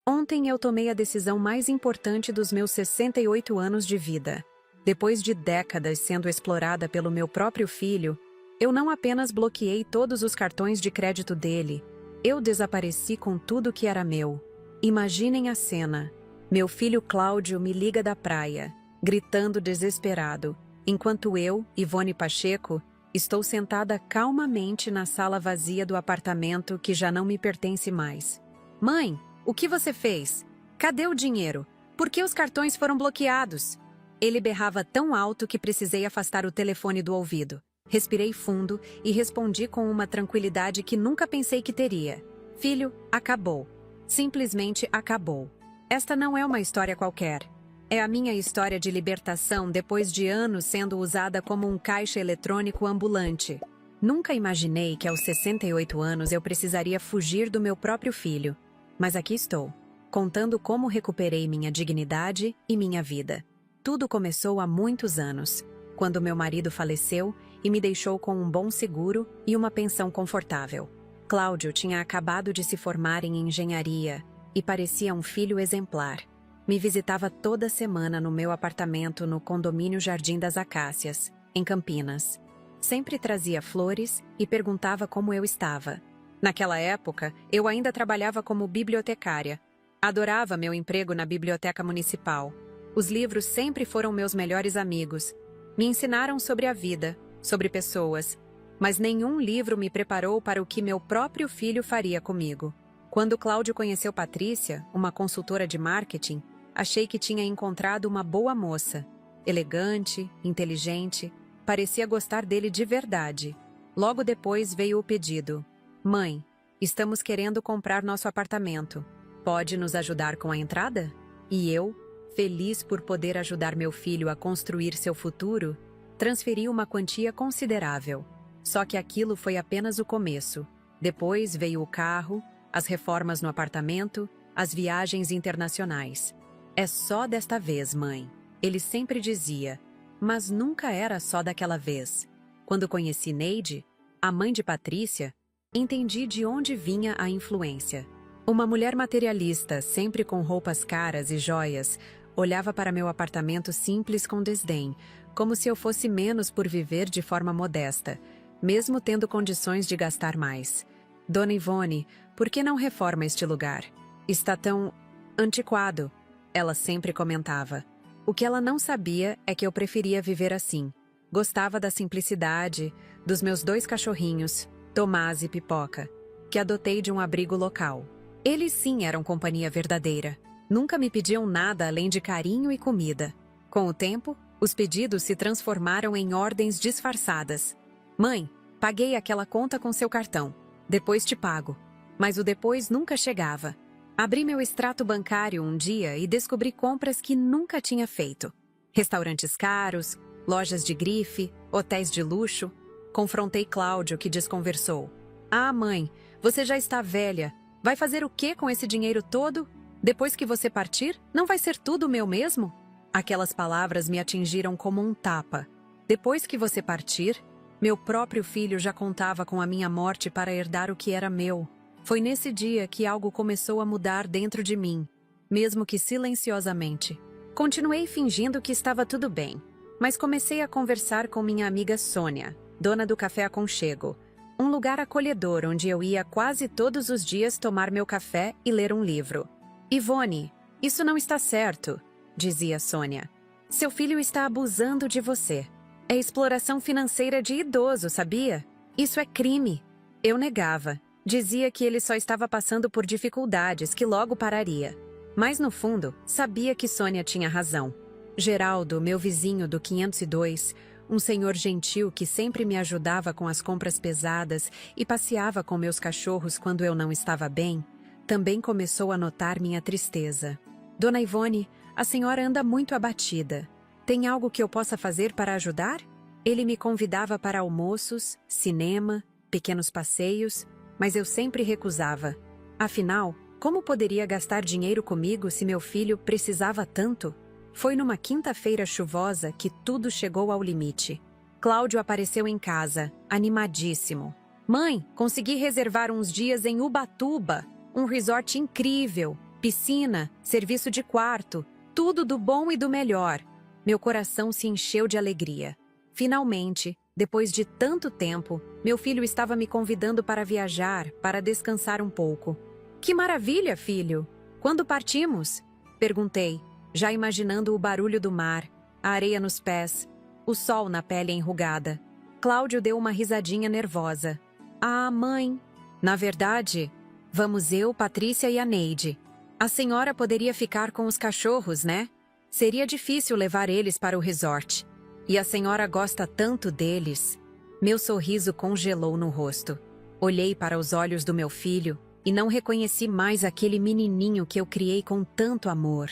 Ontem eu tomei a decisão mais importante dos meus 68 anos de vida. Depois de décadas sendo explorada pelo meu próprio filho, eu não apenas bloqueei todos os cartões de crédito dele, eu desapareci com tudo que era meu. Imaginem a cena. Meu filho Cláudio me liga da praia, gritando desesperado, enquanto eu, Ivone Pacheco, estou sentada calmamente na sala vazia do apartamento que já não me pertence mais. Mãe, o que você fez? Cadê o dinheiro? Por que os cartões foram bloqueados? Ele berrava tão alto que precisei afastar o telefone do ouvido. Respirei fundo e respondi com uma tranquilidade que nunca pensei que teria. Filho, acabou. Simplesmente acabou. Esta não é uma história qualquer. É a minha história de libertação depois de anos sendo usada como um caixa eletrônico ambulante. Nunca imaginei que aos 68 anos eu precisaria fugir do meu próprio filho. Mas aqui estou, contando como recuperei minha dignidade e minha vida. Tudo começou há muitos anos, quando meu marido faleceu e me deixou com um bom seguro e uma pensão confortável. Cláudio tinha acabado de se formar em engenharia e parecia um filho exemplar. Me visitava toda semana no meu apartamento no condomínio Jardim das Acácias, em Campinas. Sempre trazia flores e perguntava como eu estava. Naquela época, eu ainda trabalhava como bibliotecária. Adorava meu emprego na biblioteca municipal. Os livros sempre foram meus melhores amigos. Me ensinaram sobre a vida, sobre pessoas, mas nenhum livro me preparou para o que meu próprio filho faria comigo. Quando Cláudio conheceu Patrícia, uma consultora de marketing, achei que tinha encontrado uma boa moça. Elegante, inteligente, parecia gostar dele de verdade. Logo depois veio o pedido. Mãe, estamos querendo comprar nosso apartamento. Pode nos ajudar com a entrada? E eu, feliz por poder ajudar meu filho a construir seu futuro, transferi uma quantia considerável. Só que aquilo foi apenas o começo. Depois veio o carro, as reformas no apartamento, as viagens internacionais. É só desta vez, mãe. Ele sempre dizia, mas nunca era só daquela vez. Quando conheci Neide, a mãe de Patrícia, entendi de onde vinha a influência. Uma mulher materialista, sempre com roupas caras e joias, olhava para meu apartamento simples com desdém, como se eu fosse menos por viver de forma modesta, mesmo tendo condições de gastar mais. Dona Ivone, por que não reforma este lugar? Está tão antiquado, ela sempre comentava. O que ela não sabia é que eu preferia viver assim. Gostava da simplicidade, dos meus 2 cachorrinhos, Tomás e Pipoca, que adotei de um abrigo local. Eles sim eram companhia verdadeira. Nunca me pediam nada além de carinho e comida. Com o tempo, os pedidos se transformaram em ordens disfarçadas. Mãe, paguei aquela conta com seu cartão. Depois te pago. Mas o depois nunca chegava. Abri meu extrato bancário um dia e descobri compras que nunca tinha feito. Restaurantes caros, lojas de grife, hotéis de luxo. Confrontei Cláudio, que desconversou. Ah, mãe, você já está velha. Vai fazer o quê com esse dinheiro todo? Depois que você partir, não vai ser tudo meu mesmo? Aquelas palavras me atingiram como um tapa. Depois que você partir, meu próprio filho já contava com a minha morte para herdar o que era meu. Foi nesse dia que algo começou a mudar dentro de mim, mesmo que silenciosamente. Continuei fingindo que estava tudo bem, mas comecei a conversar com minha amiga Sônia, dona do Café Aconchego, um lugar acolhedor onde eu ia quase todos os dias tomar meu café e ler um livro. Ivone, isso não está certo, dizia Sônia. Seu filho está abusando de você. É exploração financeira de idoso, sabia? Isso é crime. Eu negava. Dizia que ele só estava passando por dificuldades, que logo pararia. Mas no fundo, sabia que Sônia tinha razão. Geraldo, meu vizinho do 502, um senhor gentil que sempre me ajudava com as compras pesadas e passeava com meus cachorros quando eu não estava bem, também começou a notar minha tristeza. Dona Ivone, a senhora anda muito abatida. Tem algo que eu possa fazer para ajudar? Ele me convidava para almoços, cinema, pequenos passeios, mas eu sempre recusava. Afinal, como poderia gastar dinheiro comigo se meu filho precisava tanto? Foi numa quinta-feira chuvosa que tudo chegou ao limite. Cláudio apareceu em casa, animadíssimo. Mãe, consegui reservar uns dias em Ubatuba, um resort incrível. Piscina, serviço de quarto, tudo do bom e do melhor. Meu coração se encheu de alegria. Finalmente, depois de tanto tempo, meu filho estava me convidando para viajar, para descansar um pouco. Que maravilha, filho! Quando partimos? Perguntei, já imaginando o barulho do mar, a areia nos pés, o sol na pele enrugada. Cláudio deu uma risadinha nervosa. Ah, mãe! Na verdade, vamos eu, Patrícia e a Neide. A senhora poderia ficar com os cachorros, né? Seria difícil levar eles para o resort. E a senhora gosta tanto deles. Meu sorriso congelou no rosto. Olhei para os olhos do meu filho e não reconheci mais aquele menininho que eu criei com tanto amor.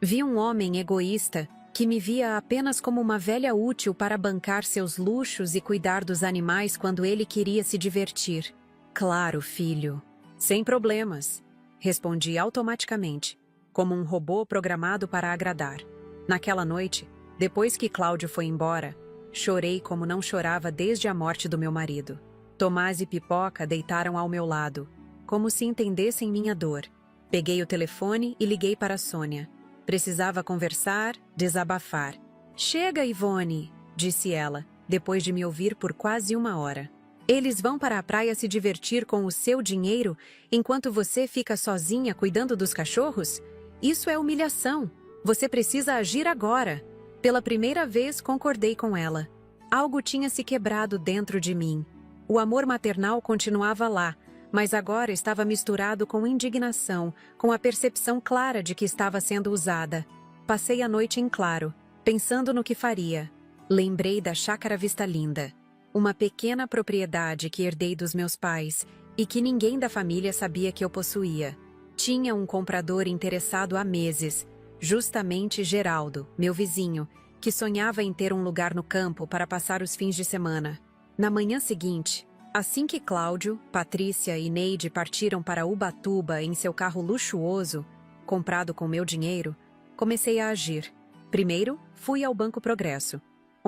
Vi um homem egoísta que me via apenas como uma velha útil para bancar seus luxos e cuidar dos animais quando ele queria se divertir. Claro, filho. Sem problemas. Respondi automaticamente, como um robô programado para agradar. Naquela noite, depois que Cláudio foi embora, chorei como não chorava desde a morte do meu marido. Tomás e Pipoca deitaram ao meu lado, como se entendessem minha dor. Peguei o telefone e liguei para Sônia. Precisava conversar, desabafar. Chega, Ivone, disse ela, depois de me ouvir por quase 1 hora. Eles vão para a praia se divertir com o seu dinheiro, enquanto você fica sozinha cuidando dos cachorros? Isso é humilhação. Você precisa agir agora. Pela primeira vez concordei com ela. Algo tinha se quebrado dentro de mim. O amor maternal continuava lá, mas agora estava misturado com indignação, com a percepção clara de que estava sendo usada. Passei a noite em claro, pensando no que faria. Lembrei da Chácara Vista Linda, uma pequena propriedade que herdei dos meus pais e que ninguém da família sabia que eu possuía. Tinha um comprador interessado há meses, justamente Geraldo, meu vizinho, que sonhava em ter um lugar no campo para passar os fins de semana. Na manhã seguinte, assim que Cláudio, Patrícia e Neide partiram para Ubatuba em seu carro luxuoso, comprado com meu dinheiro, comecei a agir. Primeiro, fui ao Banco Progresso,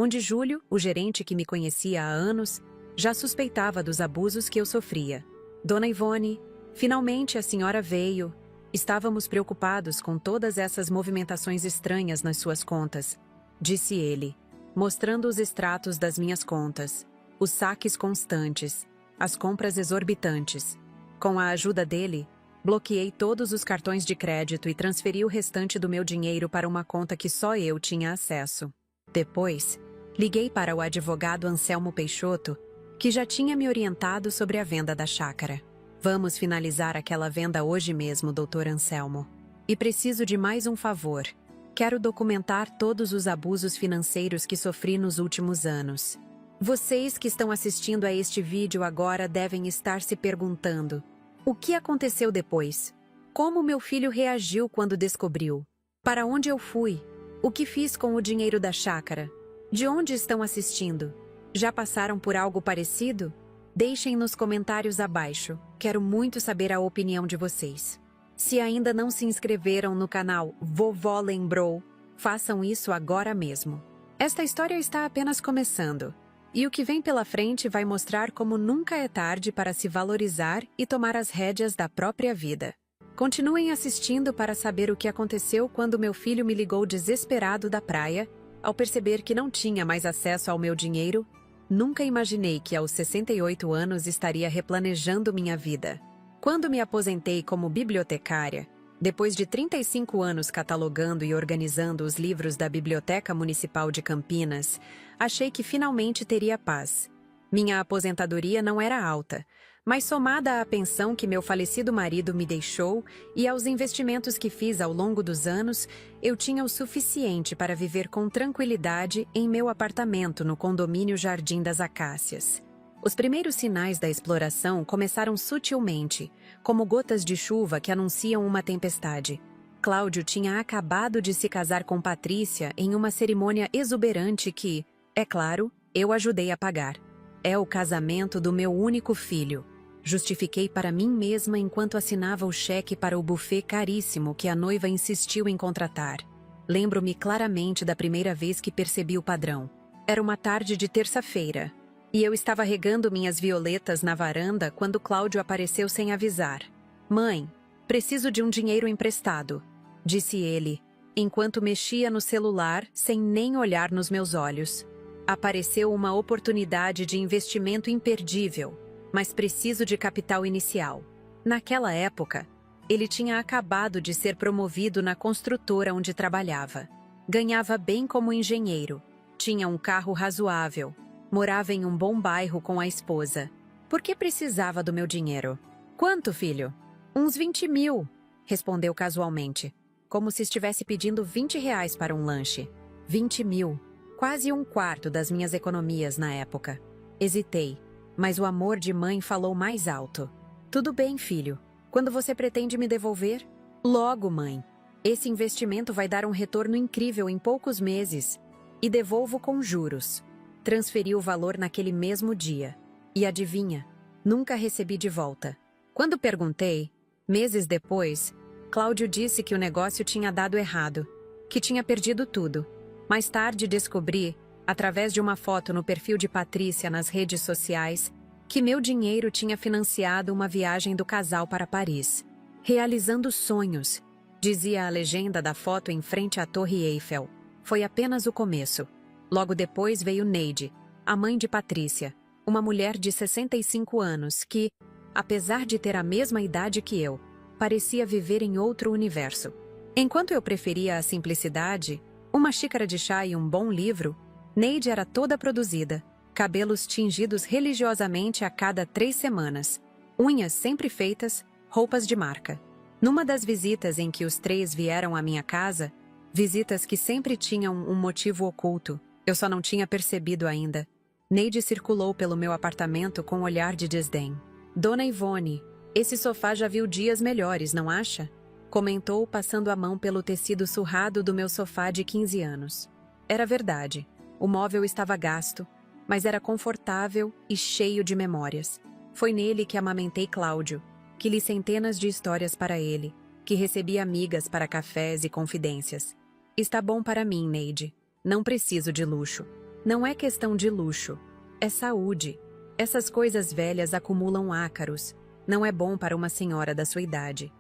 onde Júlio, o gerente que me conhecia há anos, já suspeitava dos abusos que eu sofria. Dona Ivone, finalmente a senhora veio. Estávamos preocupados com todas essas movimentações estranhas nas suas contas, disse ele, mostrando os extratos das minhas contas, os saques constantes, as compras exorbitantes. Com a ajuda dele, bloqueei todos os cartões de crédito e transferi o restante do meu dinheiro para uma conta que só eu tinha acesso. Depois, liguei para o advogado Anselmo Peixoto, que já tinha me orientado sobre a venda da chácara. Vamos finalizar aquela venda hoje mesmo, Dr. Anselmo. E preciso de mais um favor. Quero documentar todos os abusos financeiros que sofri nos últimos anos. Vocês que estão assistindo a este vídeo agora devem estar se perguntando: o que aconteceu depois? Como meu filho reagiu quando descobriu? Para onde eu fui? O que fiz com o dinheiro da chácara? De onde estão assistindo? Já passaram por algo parecido? Deixem nos comentários abaixo. Quero muito saber a opinião de vocês. Se ainda não se inscreveram no canal Vovó Lembrou, façam isso agora mesmo. Esta história está apenas começando, e o que vem pela frente vai mostrar como nunca é tarde para se valorizar e tomar as rédeas da própria vida. Continuem assistindo para saber o que aconteceu quando meu filho me ligou desesperado da praia, ao perceber que não tinha mais acesso ao meu dinheiro. Nunca imaginei que aos 68 anos estaria replanejando minha vida. Quando me aposentei como bibliotecária, depois de 35 anos catalogando e organizando os livros da Biblioteca Municipal de Campinas, achei que finalmente teria paz. Minha aposentadoria não era alta, mas somada à pensão que meu falecido marido me deixou e aos investimentos que fiz ao longo dos anos, eu tinha o suficiente para viver com tranquilidade em meu apartamento no condomínio Jardim das Acácias. Os primeiros sinais da exploração começaram sutilmente, como gotas de chuva que anunciam uma tempestade. Cláudio tinha acabado de se casar com Patrícia em uma cerimônia exuberante que, é claro, eu ajudei a pagar. É o casamento do meu único filho. Justifiquei para mim mesma enquanto assinava o cheque para o buffet caríssimo que a noiva insistiu em contratar. Lembro-me claramente da primeira vez que percebi o padrão. Era uma tarde de terça-feira, e eu estava regando minhas violetas na varanda quando Cláudio apareceu sem avisar. Mãe, Preciso de um dinheiro emprestado, disse ele, enquanto mexia no celular sem nem olhar nos meus olhos. Apareceu uma oportunidade de investimento imperdível, mas preciso de capital inicial. Naquela época, ele tinha acabado de ser promovido na construtora onde trabalhava. Ganhava bem como engenheiro, tinha um carro razoável, morava em um bom bairro com a esposa. Por que precisava do meu dinheiro? Quanto, filho? Uns 20 mil, respondeu casualmente, como se estivesse pedindo 20 reais para um lanche. 20 mil, quase um quarto das minhas economias na época. Hesitei, mas o amor de mãe falou mais alto. Tudo bem, filho. Quando você pretende me devolver? Logo, mãe. Esse investimento vai dar um retorno incrível em poucos meses. E devolvo com juros. Transferi o valor naquele mesmo dia. E adivinha? Nunca recebi de volta. Quando perguntei, meses depois, Cláudio disse que o negócio tinha dado errado, que tinha perdido tudo. Mais tarde descobri, através de uma foto no perfil de Patrícia nas redes sociais, que meu dinheiro tinha financiado uma viagem do casal para Paris. Realizando sonhos, dizia a legenda da foto em frente à Torre Eiffel. Foi apenas o começo. Logo depois veio Neide, a mãe de Patrícia, uma mulher de 65 anos que, apesar de ter a mesma idade que eu, parecia viver em outro universo. Enquanto eu preferia a simplicidade, uma xícara de chá e um bom livro, Neide era toda produzida, cabelos tingidos religiosamente a cada 3 semanas, unhas sempre feitas, roupas de marca. Numa das visitas em que os 3 vieram à minha casa, visitas que sempre tinham um motivo oculto, eu só não tinha percebido ainda, Neide circulou pelo meu apartamento com um olhar de desdém. Dona Ivone, esse sofá já viu dias melhores, não acha? Comentou passando a mão pelo tecido surrado do meu sofá de 15 anos. Era verdade, o móvel estava gasto, mas era confortável e cheio de memórias. Foi nele que amamentei Cláudio, que li centenas de histórias para ele, que recebi amigas para cafés e confidências. Está bom para mim, Neide. Não preciso de luxo. Não é questão de luxo. É saúde. Essas coisas velhas acumulam ácaros. Não é bom para uma senhora da sua idade.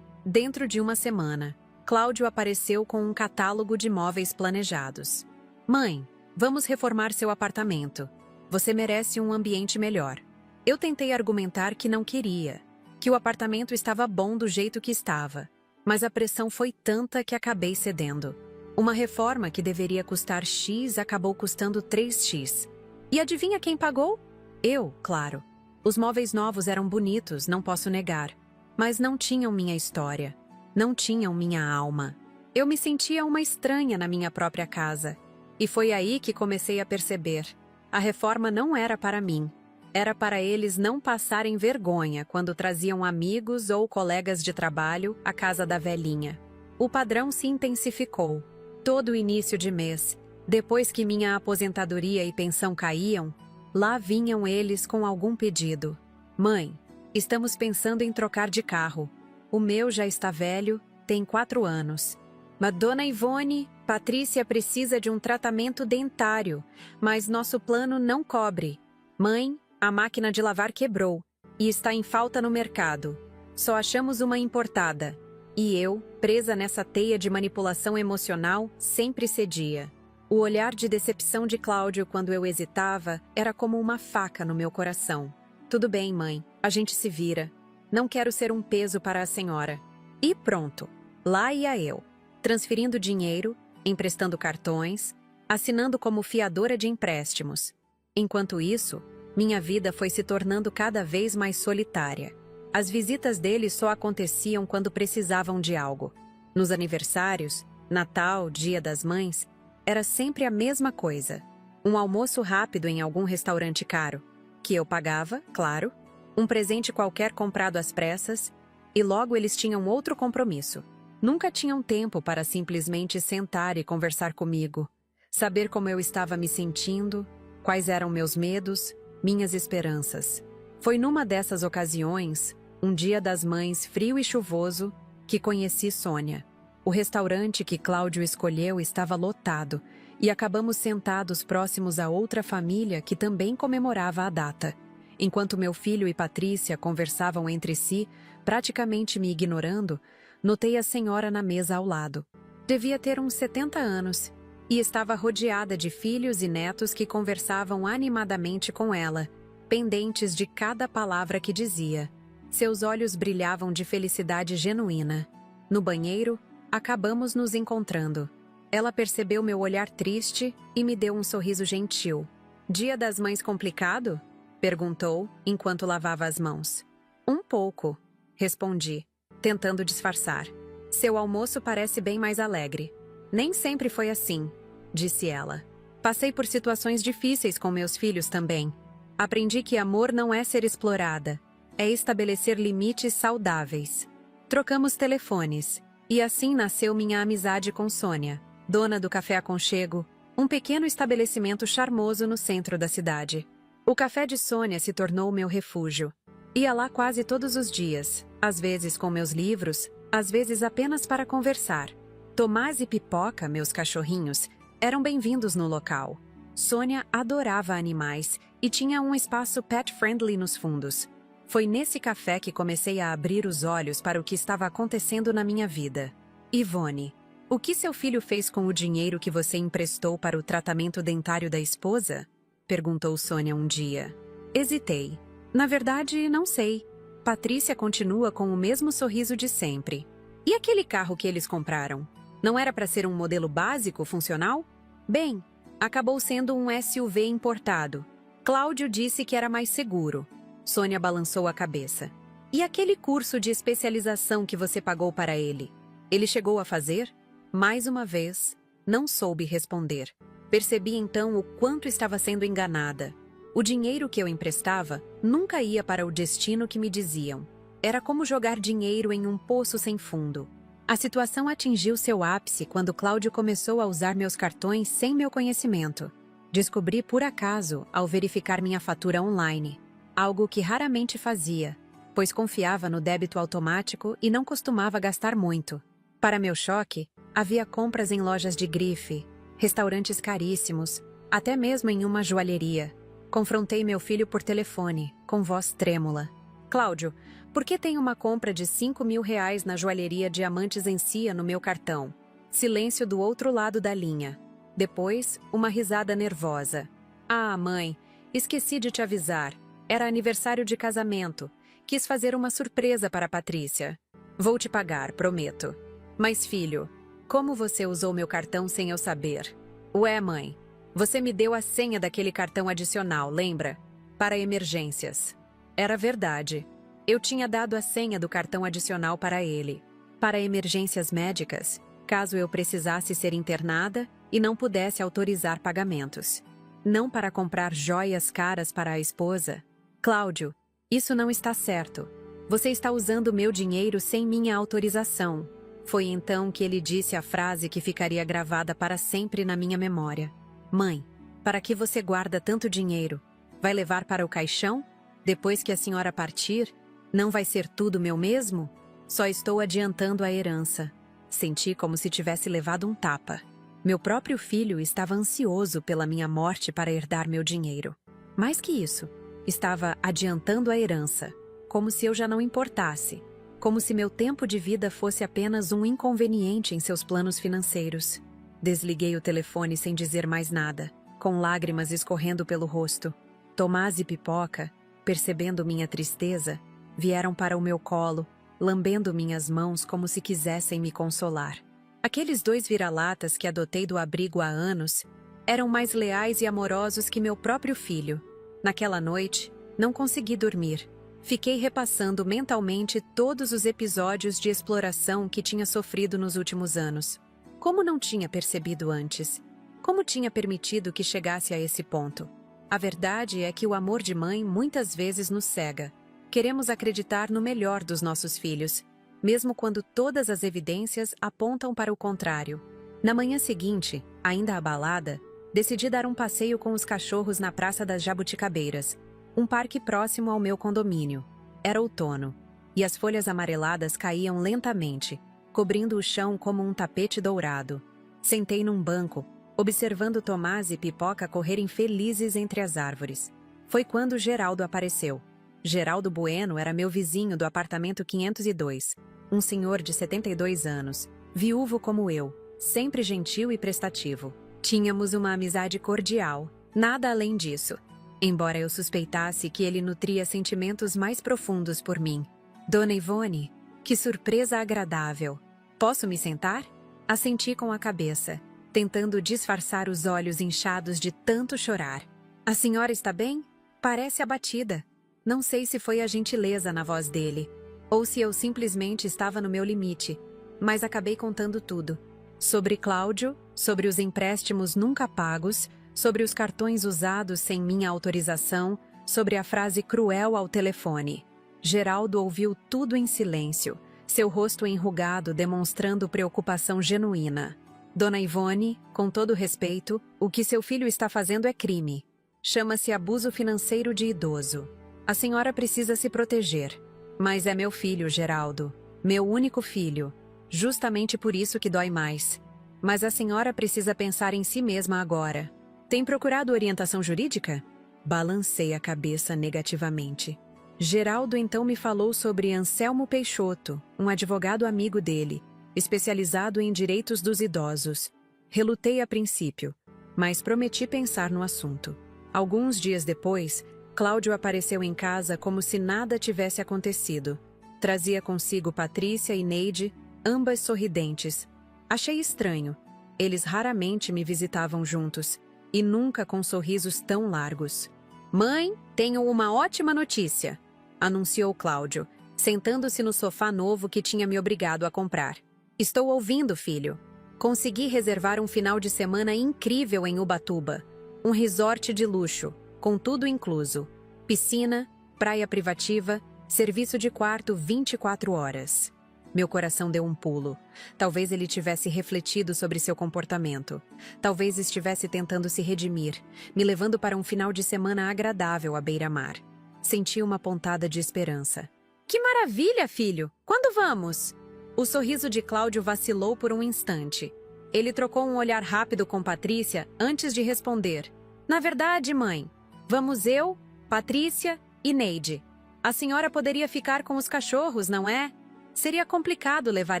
Dentro de uma semana, Cláudio apareceu com um catálogo de móveis planejados. Mãe, vamos reformar seu apartamento. Você merece um ambiente melhor. Eu tentei argumentar que não queria, que o apartamento estava bom do jeito que estava, mas a pressão foi tanta que acabei cedendo. Uma reforma que deveria custar X acabou custando 3x. E adivinha quem pagou? Eu, claro. Os móveis novos eram bonitos, não posso negar, mas não tinham minha história, não tinham minha alma. Eu me sentia uma estranha na minha própria casa. E foi aí que comecei a perceber. A reforma não era para mim. Era para eles não passarem vergonha quando traziam amigos ou colegas de trabalho à casa da velhinha. O padrão se intensificou. Todo início de mês, depois que minha aposentadoria e pensão caíam, lá vinham eles com algum pedido. Mãe, estamos pensando em trocar de carro. O meu já está velho, tem 4 anos. Mas Dona Ivone, Patrícia precisa de um tratamento dentário, mas nosso plano não cobre. Mãe, a máquina de lavar quebrou e está em falta no mercado. Só achamos uma importada. E eu, presa nessa teia de manipulação emocional, sempre cedia. O olhar de decepção de Cláudio quando eu hesitava era como uma faca no meu coração. Tudo bem, mãe, a gente se vira. Não quero ser um peso para a senhora. E pronto, lá ia eu, transferindo dinheiro, emprestando cartões, assinando como fiadora de empréstimos. Enquanto isso, minha vida foi se tornando cada vez mais solitária. As visitas dele só aconteciam quando precisavam de algo. Nos aniversários, Natal, Dia das Mães, era sempre a mesma coisa. Um almoço rápido em algum restaurante caro, que eu pagava, claro, um presente qualquer comprado às pressas, e logo eles tinham outro compromisso. Nunca tinham tempo para simplesmente sentar e conversar comigo, saber como eu estava me sentindo, quais eram meus medos, minhas esperanças. Foi numa dessas ocasiões, um Dia das Mães frio e chuvoso, que conheci Sônia. O restaurante que Cláudio escolheu estava lotado e acabamos sentados próximos a outra família que também comemorava a data. Enquanto meu filho e Patrícia conversavam entre si, Praticamente me ignorando, notei a senhora na mesa ao lado. Devia ter uns 70 anos, e estava rodeada de filhos e netos que conversavam animadamente com ela, pendentes de cada palavra que dizia. Seus olhos brilhavam de felicidade genuína. No banheiro, acabamos nos encontrando. Ela percebeu meu olhar triste e me deu um sorriso gentil. "Dia das Mães complicado?" perguntou, enquanto lavava as mãos. "Um pouco", respondi, tentando disfarçar. "Seu almoço parece bem mais alegre." "Nem sempre foi assim", disse ela. "Passei por situações difíceis com meus filhos também. Aprendi que amor não é ser explorada, é estabelecer limites saudáveis." Trocamos telefones, e assim nasceu minha amizade com Sônia, dona do Café Aconchego, um pequeno estabelecimento charmoso no centro da cidade. O café de Sônia se tornou meu refúgio. Ia lá quase todos os dias, às vezes com meus livros, às vezes apenas para conversar. Tomás e Pipoca, meus cachorrinhos, eram bem-vindos no local. Sônia adorava animais e tinha um espaço pet-friendly nos fundos. Foi nesse café que comecei a abrir os olhos para o que estava acontecendo na minha vida. "Ivone, o que seu filho fez com o dinheiro que você emprestou para o tratamento dentário da esposa?" perguntou Sônia um dia. Hesitei. "Na verdade, não sei. Patrícia continua com o mesmo sorriso de sempre." "E aquele carro que eles compraram? Não era para ser um modelo básico, funcional?" "Bem, acabou sendo um SUV importado. Cláudio disse que era mais seguro." Sônia balançou a cabeça. "E aquele curso de especialização que você pagou para ele? Ele chegou a fazer?" Mais uma vez, não soube responder. Percebi então o quanto estava sendo enganada. O dinheiro que eu emprestava nunca ia para o destino que me diziam. Era como jogar dinheiro em um poço sem fundo. A situação atingiu seu ápice quando Cláudio começou a usar meus cartões sem meu conhecimento. Descobri por acaso ao verificar minha fatura online. Algo que raramente fazia, pois confiava no débito automático e não costumava gastar muito. Para meu choque, havia compras em lojas de grife, restaurantes caríssimos, até mesmo em uma joalheria. Confrontei meu filho por telefone, com voz trêmula. "Cláudio, por que tem uma compra de R$ 5.000 na joalheria Diamantes Encia no meu cartão?" Silêncio do outro lado da linha. Depois, uma risada nervosa. "Ah, mãe, esqueci de te avisar. Era aniversário de casamento. Quis fazer uma surpresa para a Patrícia. Vou te pagar, prometo." "Mas filho, como você usou meu cartão sem eu saber?" "Ué, mãe, você me deu a senha daquele cartão adicional, lembra? Para emergências." Era verdade. Eu tinha dado a senha do cartão adicional para ele. Para emergências médicas, caso eu precisasse ser internada e não pudesse autorizar pagamentos. Não para comprar joias caras para a esposa. "Cláudio, isso não está certo. Você está usando meu dinheiro sem minha autorização." Foi então que ele disse a frase que ficaria gravada para sempre na minha memória. "Mãe, para que você guarda tanto dinheiro? Vai levar para o caixão? Depois que a senhora partir, não vai ser tudo meu mesmo? Só estou adiantando a herança." Senti como se tivesse levado um tapa. Meu próprio filho estava ansioso pela minha morte para herdar meu dinheiro. Mais que isso, estava adiantando a herança, como se eu já não importasse, como se meu tempo de vida fosse apenas um inconveniente em seus planos financeiros. Desliguei o telefone sem dizer mais nada, com lágrimas escorrendo pelo rosto. Tomás e Pipoca, percebendo minha tristeza, vieram para o meu colo, lambendo minhas mãos como se quisessem me consolar. Aqueles 2 vira-latas que adotei do abrigo há anos eram mais leais e amorosos que meu próprio filho. Naquela noite, não consegui dormir. Fiquei repassando mentalmente todos os episódios de exploração que tinha sofrido nos últimos anos. Como não tinha percebido antes? Como tinha permitido que chegasse a esse ponto? A verdade é que o amor de mãe muitas vezes nos cega. Queremos acreditar no melhor dos nossos filhos, mesmo quando todas as evidências apontam para o contrário. Na manhã seguinte, ainda abalada, decidi dar um passeio com os cachorros na Praça das Jabuticabeiras, um parque próximo ao meu condomínio. Era outono, e as folhas amareladas caíam lentamente, cobrindo o chão como um tapete dourado. Sentei num banco, observando Tomás e Pipoca correrem felizes entre as árvores. Foi quando Geraldo apareceu. Geraldo Bueno era meu vizinho do apartamento 502, um senhor de 72 anos, viúvo como eu, sempre gentil e prestativo. Tínhamos uma amizade cordial, nada além disso, embora eu suspeitasse que ele nutria sentimentos mais profundos por mim. Dona Ivone, que surpresa agradável! Posso me sentar? Assenti com a cabeça, tentando disfarçar os olhos inchados de tanto chorar. A senhora está bem? Parece abatida. Não sei se foi a gentileza na voz dele, ou se eu simplesmente estava no meu limite, mas acabei contando tudo. Sobre Cláudio, sobre os empréstimos nunca pagos, sobre os cartões usados sem minha autorização, sobre a frase cruel ao telefone. Geraldo ouviu tudo em silêncio, seu rosto enrugado demonstrando preocupação genuína. Dona Ivone, com todo respeito, o que seu filho está fazendo é crime. Chama-se abuso financeiro de idoso. A senhora precisa se proteger. Mas é meu filho, Geraldo. Meu único filho. Justamente por isso que dói mais. Mas a senhora precisa pensar em si mesma agora. Tem procurado orientação jurídica? Balancei a cabeça negativamente. Geraldo então me falou sobre Anselmo Peixoto, um advogado amigo dele, especializado em direitos dos idosos. Relutei a princípio, mas prometi pensar no assunto. Alguns dias depois, Cláudio apareceu em casa como se nada tivesse acontecido. Trazia consigo Patrícia e Neide, ambas sorridentes. Achei estranho. Eles raramente me visitavam juntos, e nunca com sorrisos tão largos. "Mãe, tenho uma ótima notícia", anunciou Cláudio, sentando-se no sofá novo que tinha me obrigado a comprar. "Estou ouvindo, filho. Consegui reservar um final de semana incrível em Ubatuba. Um resort de luxo, com tudo incluso. Piscina, praia privativa, serviço de quarto 24 horas. Meu coração deu um pulo. Talvez ele tivesse refletido sobre seu comportamento. Talvez estivesse tentando se redimir, me levando para um final de semana agradável à beira-mar. Senti uma pontada de esperança. "Que maravilha, filho! Quando vamos?" O sorriso de Cláudio vacilou por um instante. Ele trocou um olhar rápido com Patrícia antes de responder. "Na verdade, mãe, vamos eu, Patrícia e Neide. A senhora poderia ficar com os cachorros, não é? Seria complicado levar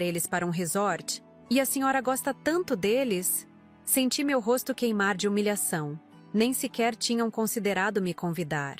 eles para um resort. E a senhora gosta tanto deles." Senti meu rosto queimar de humilhação. Nem sequer tinham considerado me convidar.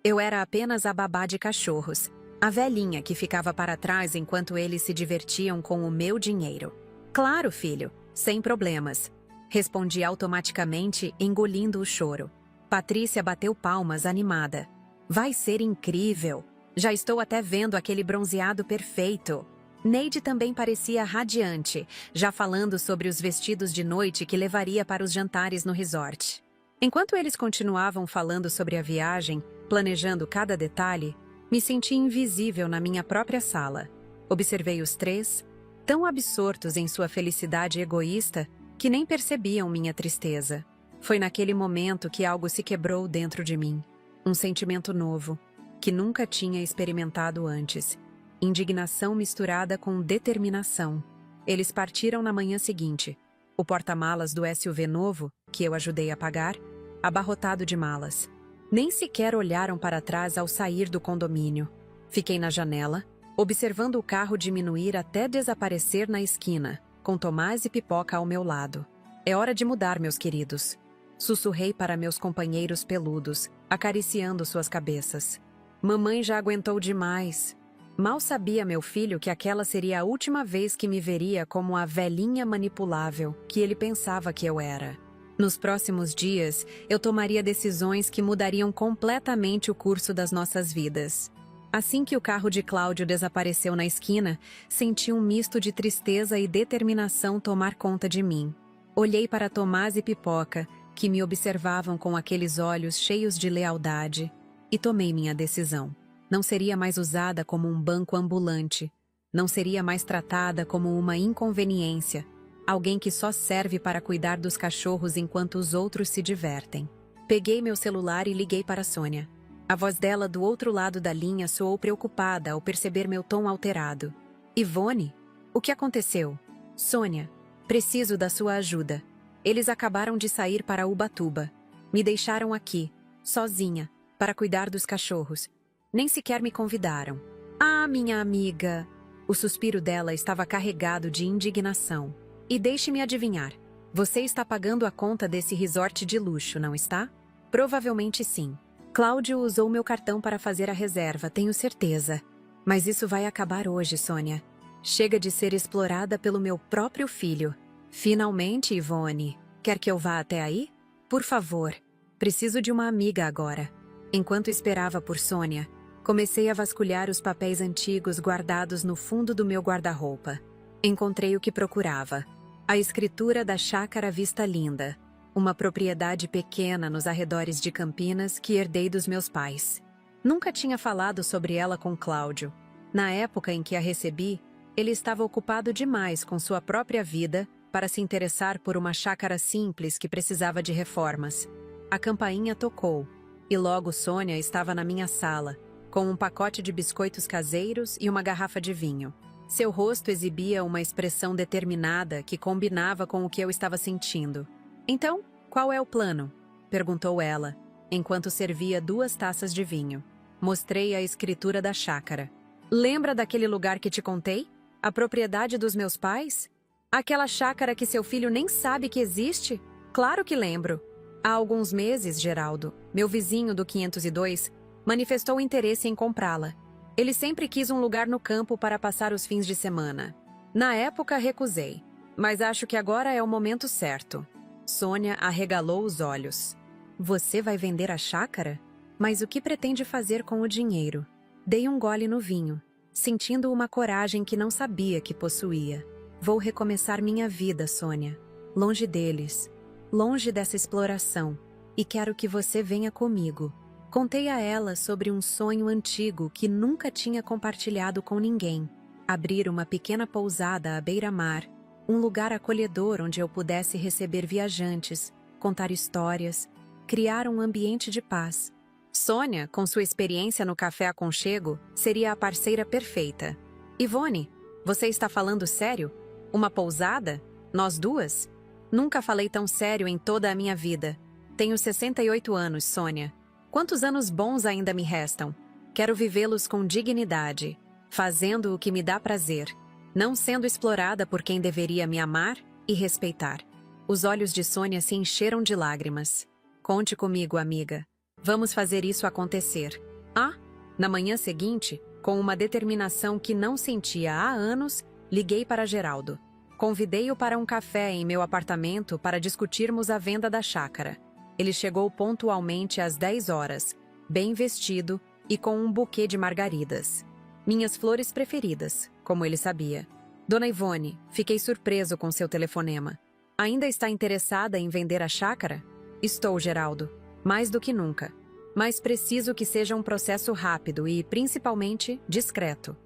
Eu era apenas a babá de cachorros, a velhinha que ficava para trás enquanto eles se divertiam com o meu dinheiro. "Claro, filho, sem problemas", respondi automaticamente, engolindo o choro. Patrícia bateu palmas animada. "Vai ser incrível! Já estou até vendo aquele bronzeado perfeito." Neide também parecia radiante, já falando sobre os vestidos de noite que levaria para os jantares no resort. Enquanto eles continuavam falando sobre a viagem, planejando cada detalhe, me senti invisível na minha própria sala. Observei os três, tão absortos em sua felicidade egoísta que nem percebiam minha tristeza. Foi naquele momento que algo se quebrou dentro de mim. Um sentimento novo, que nunca tinha experimentado antes. Indignação misturada com determinação. Eles partiram na manhã seguinte. O porta-malas do SUV novo, que eu ajudei a pagar, abarrotado de malas. Nem sequer olharam para trás ao sair do condomínio. Fiquei na janela, observando o carro diminuir até desaparecer na esquina, com Tomás e Pipoca ao meu lado. "É hora de mudar, meus queridos." Sussurrei para meus companheiros peludos, acariciando suas cabeças. "Mamãe já aguentou demais." Mal sabia meu filho que aquela seria a última vez que me veria como a velhinha manipulável que ele pensava que eu era. Nos próximos dias, eu tomaria decisões que mudariam completamente o curso das nossas vidas. Assim que o carro de Cláudio desapareceu na esquina, senti um misto de tristeza e determinação tomar conta de mim. Olhei para Tomás e Pipoca, que me observavam com aqueles olhos cheios de lealdade, e tomei minha decisão. Não seria mais usada como um banco ambulante. Não seria mais tratada como uma inconveniência, alguém que só serve para cuidar dos cachorros enquanto os outros se divertem. Peguei meu celular e liguei para Sônia. A voz dela do outro lado da linha soou preocupada ao perceber meu tom alterado. "Ivone? O que aconteceu?" "Sônia, preciso da sua ajuda. Eles acabaram de sair para Ubatuba. Me deixaram aqui, sozinha, para cuidar dos cachorros. Nem sequer me convidaram. Ah, minha amiga! O suspiro dela estava carregado de indignação. E deixe-me adivinhar. Você está pagando a conta desse resort de luxo, não está? Provavelmente sim. Cláudio usou meu cartão para fazer a reserva, tenho certeza. Mas isso vai acabar hoje, Sônia. Chega de ser explorada pelo meu próprio filho. Finalmente, Ivone. Quer que eu vá até aí? Por favor. Preciso de uma amiga agora. Enquanto esperava por Sônia, comecei a vasculhar os papéis antigos guardados no fundo do meu guarda-roupa. Encontrei o que procurava. A escritura da Chácara Vista Linda, uma propriedade pequena nos arredores de Campinas que herdei dos meus pais. Nunca tinha falado sobre ela com Cláudio. Na época em que a recebi, ele estava ocupado demais com sua própria vida para se interessar por uma chácara simples que precisava de reformas. A campainha tocou, e logo Sônia estava na minha sala, com um pacote de biscoitos caseiros e uma garrafa de vinho. Seu rosto exibia uma expressão determinada que combinava com o que eu estava sentindo. Então, qual é o plano? Perguntou ela, enquanto servia 2 taças de vinho. Mostrei a escritura da chácara. Lembra daquele lugar que te contei? A propriedade dos meus pais? Aquela chácara que seu filho nem sabe que existe? Claro que lembro. Há alguns meses, Geraldo, meu vizinho do 502, manifestou interesse em comprá-la. Ele sempre quis um lugar no campo para passar os fins de semana. Na época, recusei, mas acho que agora é o momento certo. Sônia arregalou os olhos. Você vai vender a chácara? Mas o que pretende fazer com o dinheiro? Dei um gole no vinho, sentindo uma coragem que não sabia que possuía. Vou recomeçar minha vida, Sônia. Longe deles, longe dessa exploração, e quero que você venha comigo. Contei a ela sobre um sonho antigo que nunca tinha compartilhado com ninguém. Abrir uma pequena pousada à beira-mar, um lugar acolhedor onde eu pudesse receber viajantes, contar histórias, criar um ambiente de paz. Sônia, com sua experiência no Café Aconchego, seria a parceira perfeita. Ivone, você está falando sério? Uma pousada? Nós duas? Nunca falei tão sério em toda a minha vida. Tenho 68 anos, Sônia. Quantos anos bons ainda me restam? Quero vivê-los com dignidade, fazendo o que me dá prazer, não sendo explorada por quem deveria me amar e respeitar. Os olhos de Sônia se encheram de lágrimas. Conte comigo, amiga. Vamos fazer isso acontecer. Ah, na manhã seguinte, com uma determinação que não sentia há anos, liguei para Geraldo. Convidei-o para um café em meu apartamento para discutirmos a venda da chácara. Ele chegou pontualmente às 10 horas, bem vestido e com um buquê de margaridas. Minhas flores preferidas, como ele sabia. Dona Ivone, fiquei surpreso com seu telefonema. Ainda está interessada em vender a chácara? Estou, Geraldo. Mais do que nunca. Mas preciso que seja um processo rápido e, principalmente, discreto.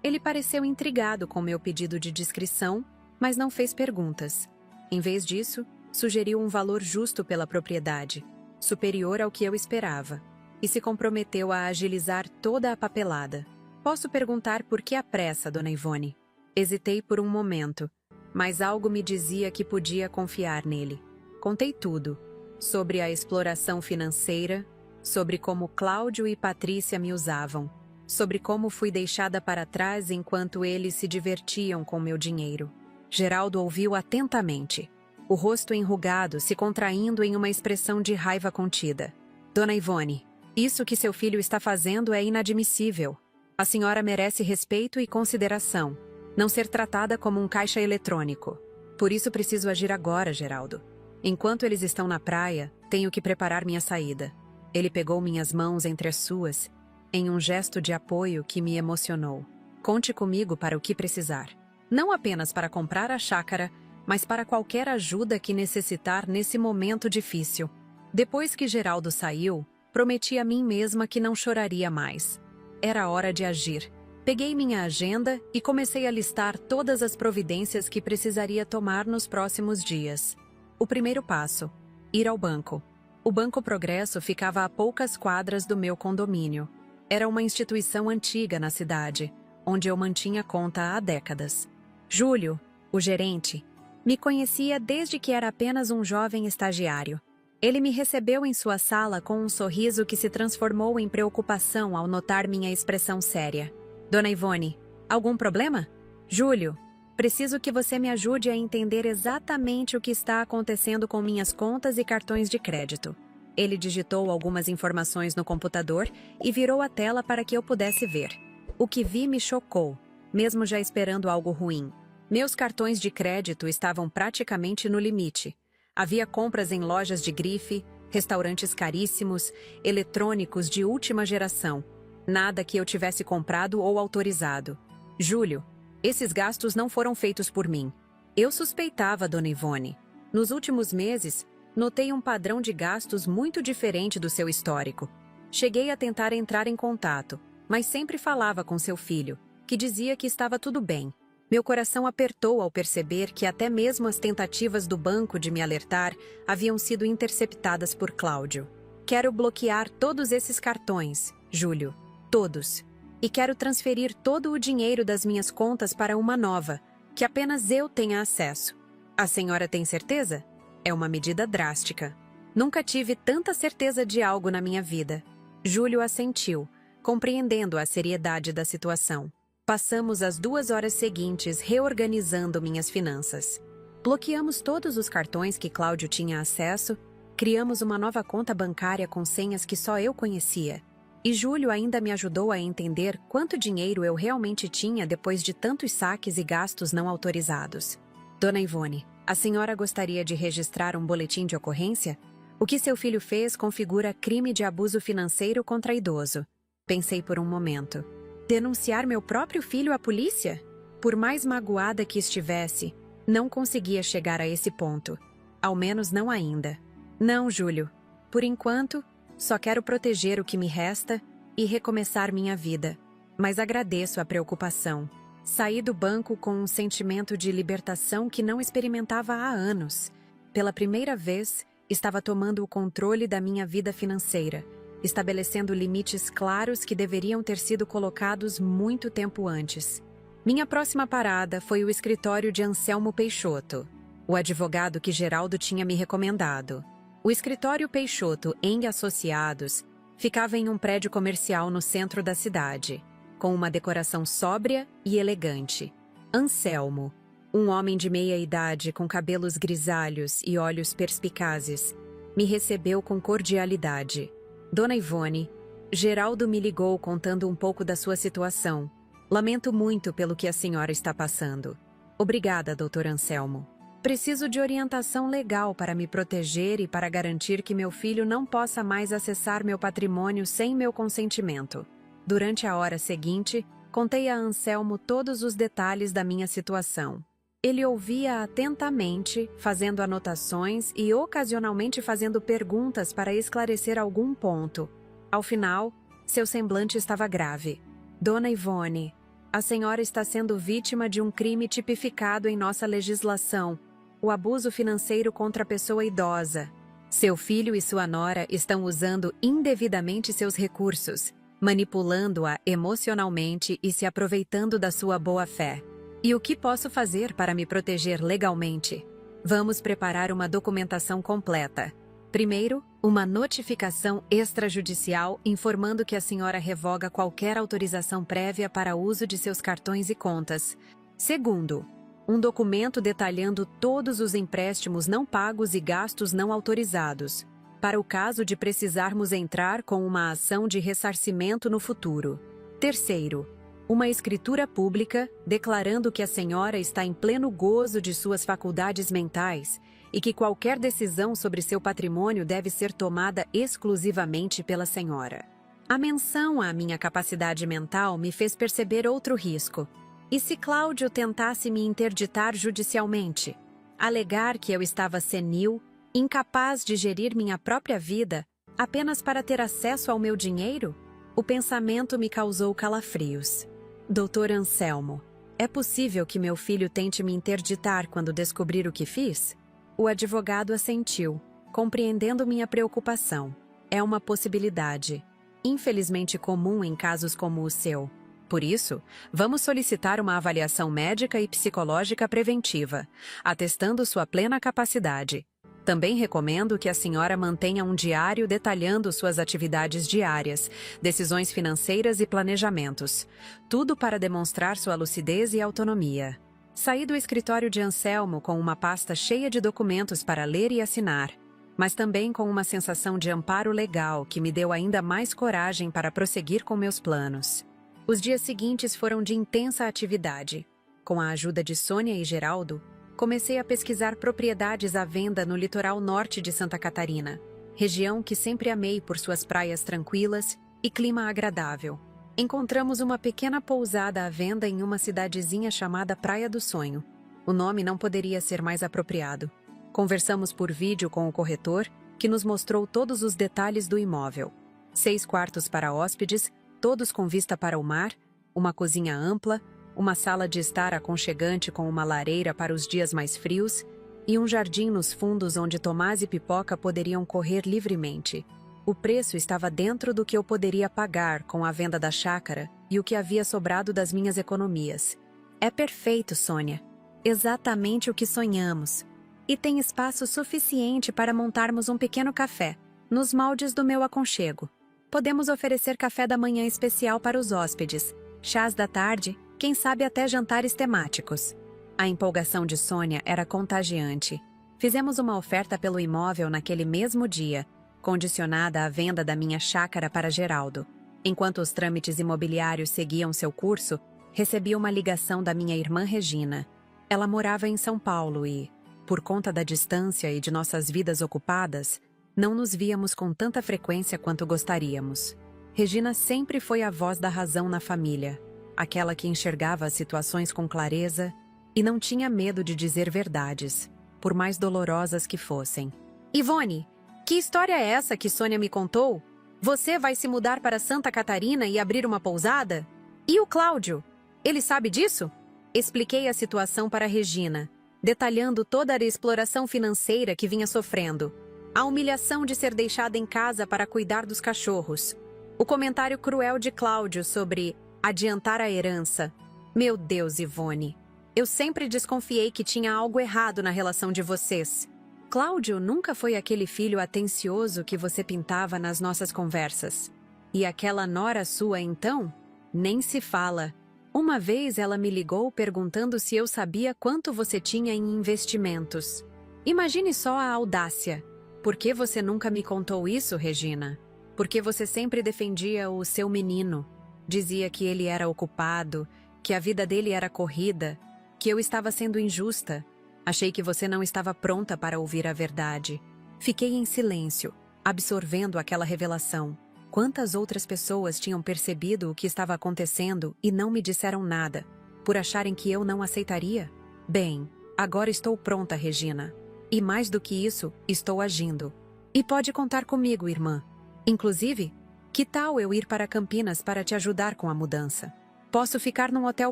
Ele pareceu intrigado com meu pedido de discrição, mas não fez perguntas. Em vez disso, sugeriu um valor justo pela propriedade, superior ao que eu esperava, e se comprometeu a agilizar toda a papelada. Posso perguntar por que a pressa, Dona Ivone? Hesitei por um momento, mas algo me dizia que podia confiar nele. Contei tudo, sobre a exploração financeira, sobre como Cláudio e Patrícia me usavam, sobre como fui deixada para trás enquanto eles se divertiam com meu dinheiro. Geraldo ouviu atentamente, o rosto enrugado se contraindo em uma expressão de raiva contida. Dona Ivone, isso que seu filho está fazendo é inadmissível. A senhora merece respeito e consideração, não ser tratada como um caixa eletrônico. Por isso preciso agir agora, Geraldo. Enquanto eles estão na praia, tenho que preparar minha saída. Ele pegou minhas mãos entre as suas, em um gesto de apoio que me emocionou. Conte comigo para o que precisar. Não apenas para comprar a chácara, mas para qualquer ajuda que necessitar nesse momento difícil. Depois que Geraldo saiu, prometi a mim mesma que não choraria mais. Era hora de agir. Peguei minha agenda e comecei a listar todas as providências que precisaria tomar nos próximos dias. O primeiro passo: ir ao banco. O Banco Progresso ficava a poucas quadras do meu condomínio. Era uma instituição antiga na cidade, onde eu mantinha conta há décadas. Júlio, o gerente, me conhecia desde que era apenas um jovem estagiário. Ele me recebeu em sua sala com um sorriso que se transformou em preocupação ao notar minha expressão séria. Dona Ivone, algum problema? Júlio, preciso que você me ajude a entender exatamente o que está acontecendo com minhas contas e cartões de crédito. Ele digitou algumas informações no computador e virou a tela para que eu pudesse ver. O que vi me chocou, mesmo já esperando algo ruim. Meus cartões de crédito estavam praticamente no limite. Havia compras em lojas de grife, restaurantes caríssimos, eletrônicos de última geração. Nada que eu tivesse comprado ou autorizado. Júlio, esses gastos não foram feitos por mim. Eu suspeitava, Dona Ivone. Nos últimos meses, notei um padrão de gastos muito diferente do seu histórico. Cheguei a tentar entrar em contato, mas sempre falava com seu filho, que dizia que estava tudo bem. Meu coração apertou ao perceber que até mesmo as tentativas do banco de me alertar haviam sido interceptadas por Cláudio. Quero bloquear todos esses cartões, Júlio, todos. E quero transferir todo o dinheiro das minhas contas para uma nova, que apenas eu tenha acesso. A senhora tem certeza? É uma medida drástica. Nunca tive tanta certeza de algo na minha vida. Júlio assentiu, compreendendo a seriedade da situação. Passamos as 2 horas seguintes reorganizando minhas finanças. Bloqueamos todos os cartões que Cláudio tinha acesso, criamos uma nova conta bancária com senhas que só eu conhecia. E Júlio ainda me ajudou a entender quanto dinheiro eu realmente tinha depois de tantos saques e gastos não autorizados. Dona Ivone, a senhora gostaria de registrar um boletim de ocorrência? O que seu filho fez configura crime de abuso financeiro contra idoso. Pensei por um momento. Denunciar meu próprio filho à polícia? Por mais magoada que estivesse, não conseguia chegar a esse ponto. Ao menos não ainda. Não, Júlio. Por enquanto, só quero proteger o que me resta e recomeçar minha vida. Mas agradeço a preocupação. Saí do banco com um sentimento de libertação que não experimentava há anos. Pela primeira vez, estava tomando o controle da minha vida financeira, estabelecendo limites claros que deveriam ter sido colocados muito tempo antes. Minha próxima parada foi o escritório de Anselmo Peixoto, o advogado que Geraldo tinha me recomendado. O escritório Peixoto e Associados ficava em um prédio comercial no centro da cidade, com uma decoração sóbria e elegante. Anselmo, um homem de meia idade com cabelos grisalhos e olhos perspicazes, me recebeu com cordialidade. Dona Ivone, Geraldo me ligou contando um pouco da sua situação. Lamento muito pelo que a senhora está passando. Obrigada, Dr. Anselmo. Preciso de orientação legal para me proteger e para garantir que meu filho não possa mais acessar meu patrimônio sem meu consentimento. Durante a hora seguinte, contei a Anselmo todos os detalhes da minha situação. Ele ouvia atentamente, fazendo anotações e ocasionalmente fazendo perguntas para esclarecer algum ponto. Ao final, seu semblante estava grave. Dona Ivone, a senhora está sendo vítima de um crime tipificado em nossa legislação, o abuso financeiro contra a pessoa idosa. Seu filho e sua nora estão usando indevidamente seus recursos, manipulando-a emocionalmente e se aproveitando da sua boa-fé. E o que posso fazer para me proteger legalmente? Vamos preparar uma documentação completa. Primeiro, uma notificação extrajudicial informando que a senhora revoga qualquer autorização prévia para uso de seus cartões e contas. Segundo, um documento detalhando todos os empréstimos não pagos e gastos não autorizados, para o caso de precisarmos entrar com uma ação de ressarcimento no futuro. Terceiro, uma escritura pública declarando que a senhora está em pleno gozo de suas faculdades mentais e que qualquer decisão sobre seu patrimônio deve ser tomada exclusivamente pela senhora. A menção à minha capacidade mental me fez perceber outro risco. E se Cláudio tentasse me interditar judicialmente? Alegar que eu estava senil, incapaz de gerir minha própria vida, apenas para ter acesso ao meu dinheiro? O pensamento me causou calafrios. Doutor Anselmo, é possível que meu filho tente me interditar quando descobrir o que fiz? O advogado assentiu, compreendendo minha preocupação. É uma possibilidade, infelizmente comum em casos como o seu. Por isso, vamos solicitar uma avaliação médica e psicológica preventiva, atestando sua plena capacidade. Também recomendo que a senhora mantenha um diário detalhando suas atividades diárias, decisões financeiras e planejamentos. Tudo para demonstrar sua lucidez e autonomia. Saí do escritório de Anselmo com uma pasta cheia de documentos para ler e assinar, mas também com uma sensação de amparo legal que me deu ainda mais coragem para prosseguir com meus planos. Os dias seguintes foram de intensa atividade. Com a ajuda de Sônia e Geraldo, comecei a pesquisar propriedades à venda no litoral norte de Santa Catarina, região que sempre amei por suas praias tranquilas e clima agradável. Encontramos uma pequena pousada à venda em uma cidadezinha chamada Praia do Sonho. O nome não poderia ser mais apropriado. Conversamos por vídeo com o corretor, que nos mostrou todos os detalhes do imóvel. 6 quartos para hóspedes, todos com vista para o mar, uma cozinha ampla, uma sala de estar aconchegante com uma lareira para os dias mais frios e um jardim nos fundos onde Tomás e Pipoca poderiam correr livremente. O preço estava dentro do que eu poderia pagar com a venda da chácara e o que havia sobrado das minhas economias. É perfeito, Sônia. Exatamente o que sonhamos. E tem espaço suficiente para montarmos um pequeno café, nos moldes do meu aconchego. Podemos oferecer café da manhã especial para os hóspedes, chás da tarde, quem sabe até jantares temáticos. A empolgação de Sônia era contagiante. Fizemos uma oferta pelo imóvel naquele mesmo dia, condicionada à venda da minha chácara para Geraldo. Enquanto os trâmites imobiliários seguiam seu curso, recebi uma ligação da minha irmã Regina. Ela morava em São Paulo e, por conta da distância e de nossas vidas ocupadas, não nos víamos com tanta frequência quanto gostaríamos. Regina sempre foi a voz da razão na família, aquela que enxergava as situações com clareza e não tinha medo de dizer verdades, por mais dolorosas que fossem. Ivone, que história é essa que Sônia me contou? Você vai se mudar para Santa Catarina e abrir uma pousada? E o Cláudio? Ele sabe disso? Expliquei a situação para Regina, detalhando toda a exploração financeira que vinha sofrendo, a humilhação de ser deixada em casa para cuidar dos cachorros, o comentário cruel de Cláudio sobre adiantar a herança. Meu Deus, Ivone. Eu sempre desconfiei que tinha algo errado na relação de vocês. Cláudio nunca foi aquele filho atencioso que você pintava nas nossas conversas. E aquela nora sua, então? Nem se fala. Uma vez ela me ligou perguntando se eu sabia quanto você tinha em investimentos. Imagine só a audácia. Por que você nunca me contou isso, Regina? Porque você sempre defendia o seu menino. Dizia que ele era ocupado, que a vida dele era corrida, que eu estava sendo injusta. Achei que você não estava pronta para ouvir a verdade. Fiquei em silêncio, absorvendo aquela revelação. Quantas outras pessoas tinham percebido o que estava acontecendo e não me disseram nada, por acharem que eu não aceitaria? Bem, agora estou pronta, Regina. E mais do que isso, estou agindo. E pode contar comigo, irmã. Inclusive, que tal eu ir para Campinas para te ajudar com a mudança? Posso ficar num hotel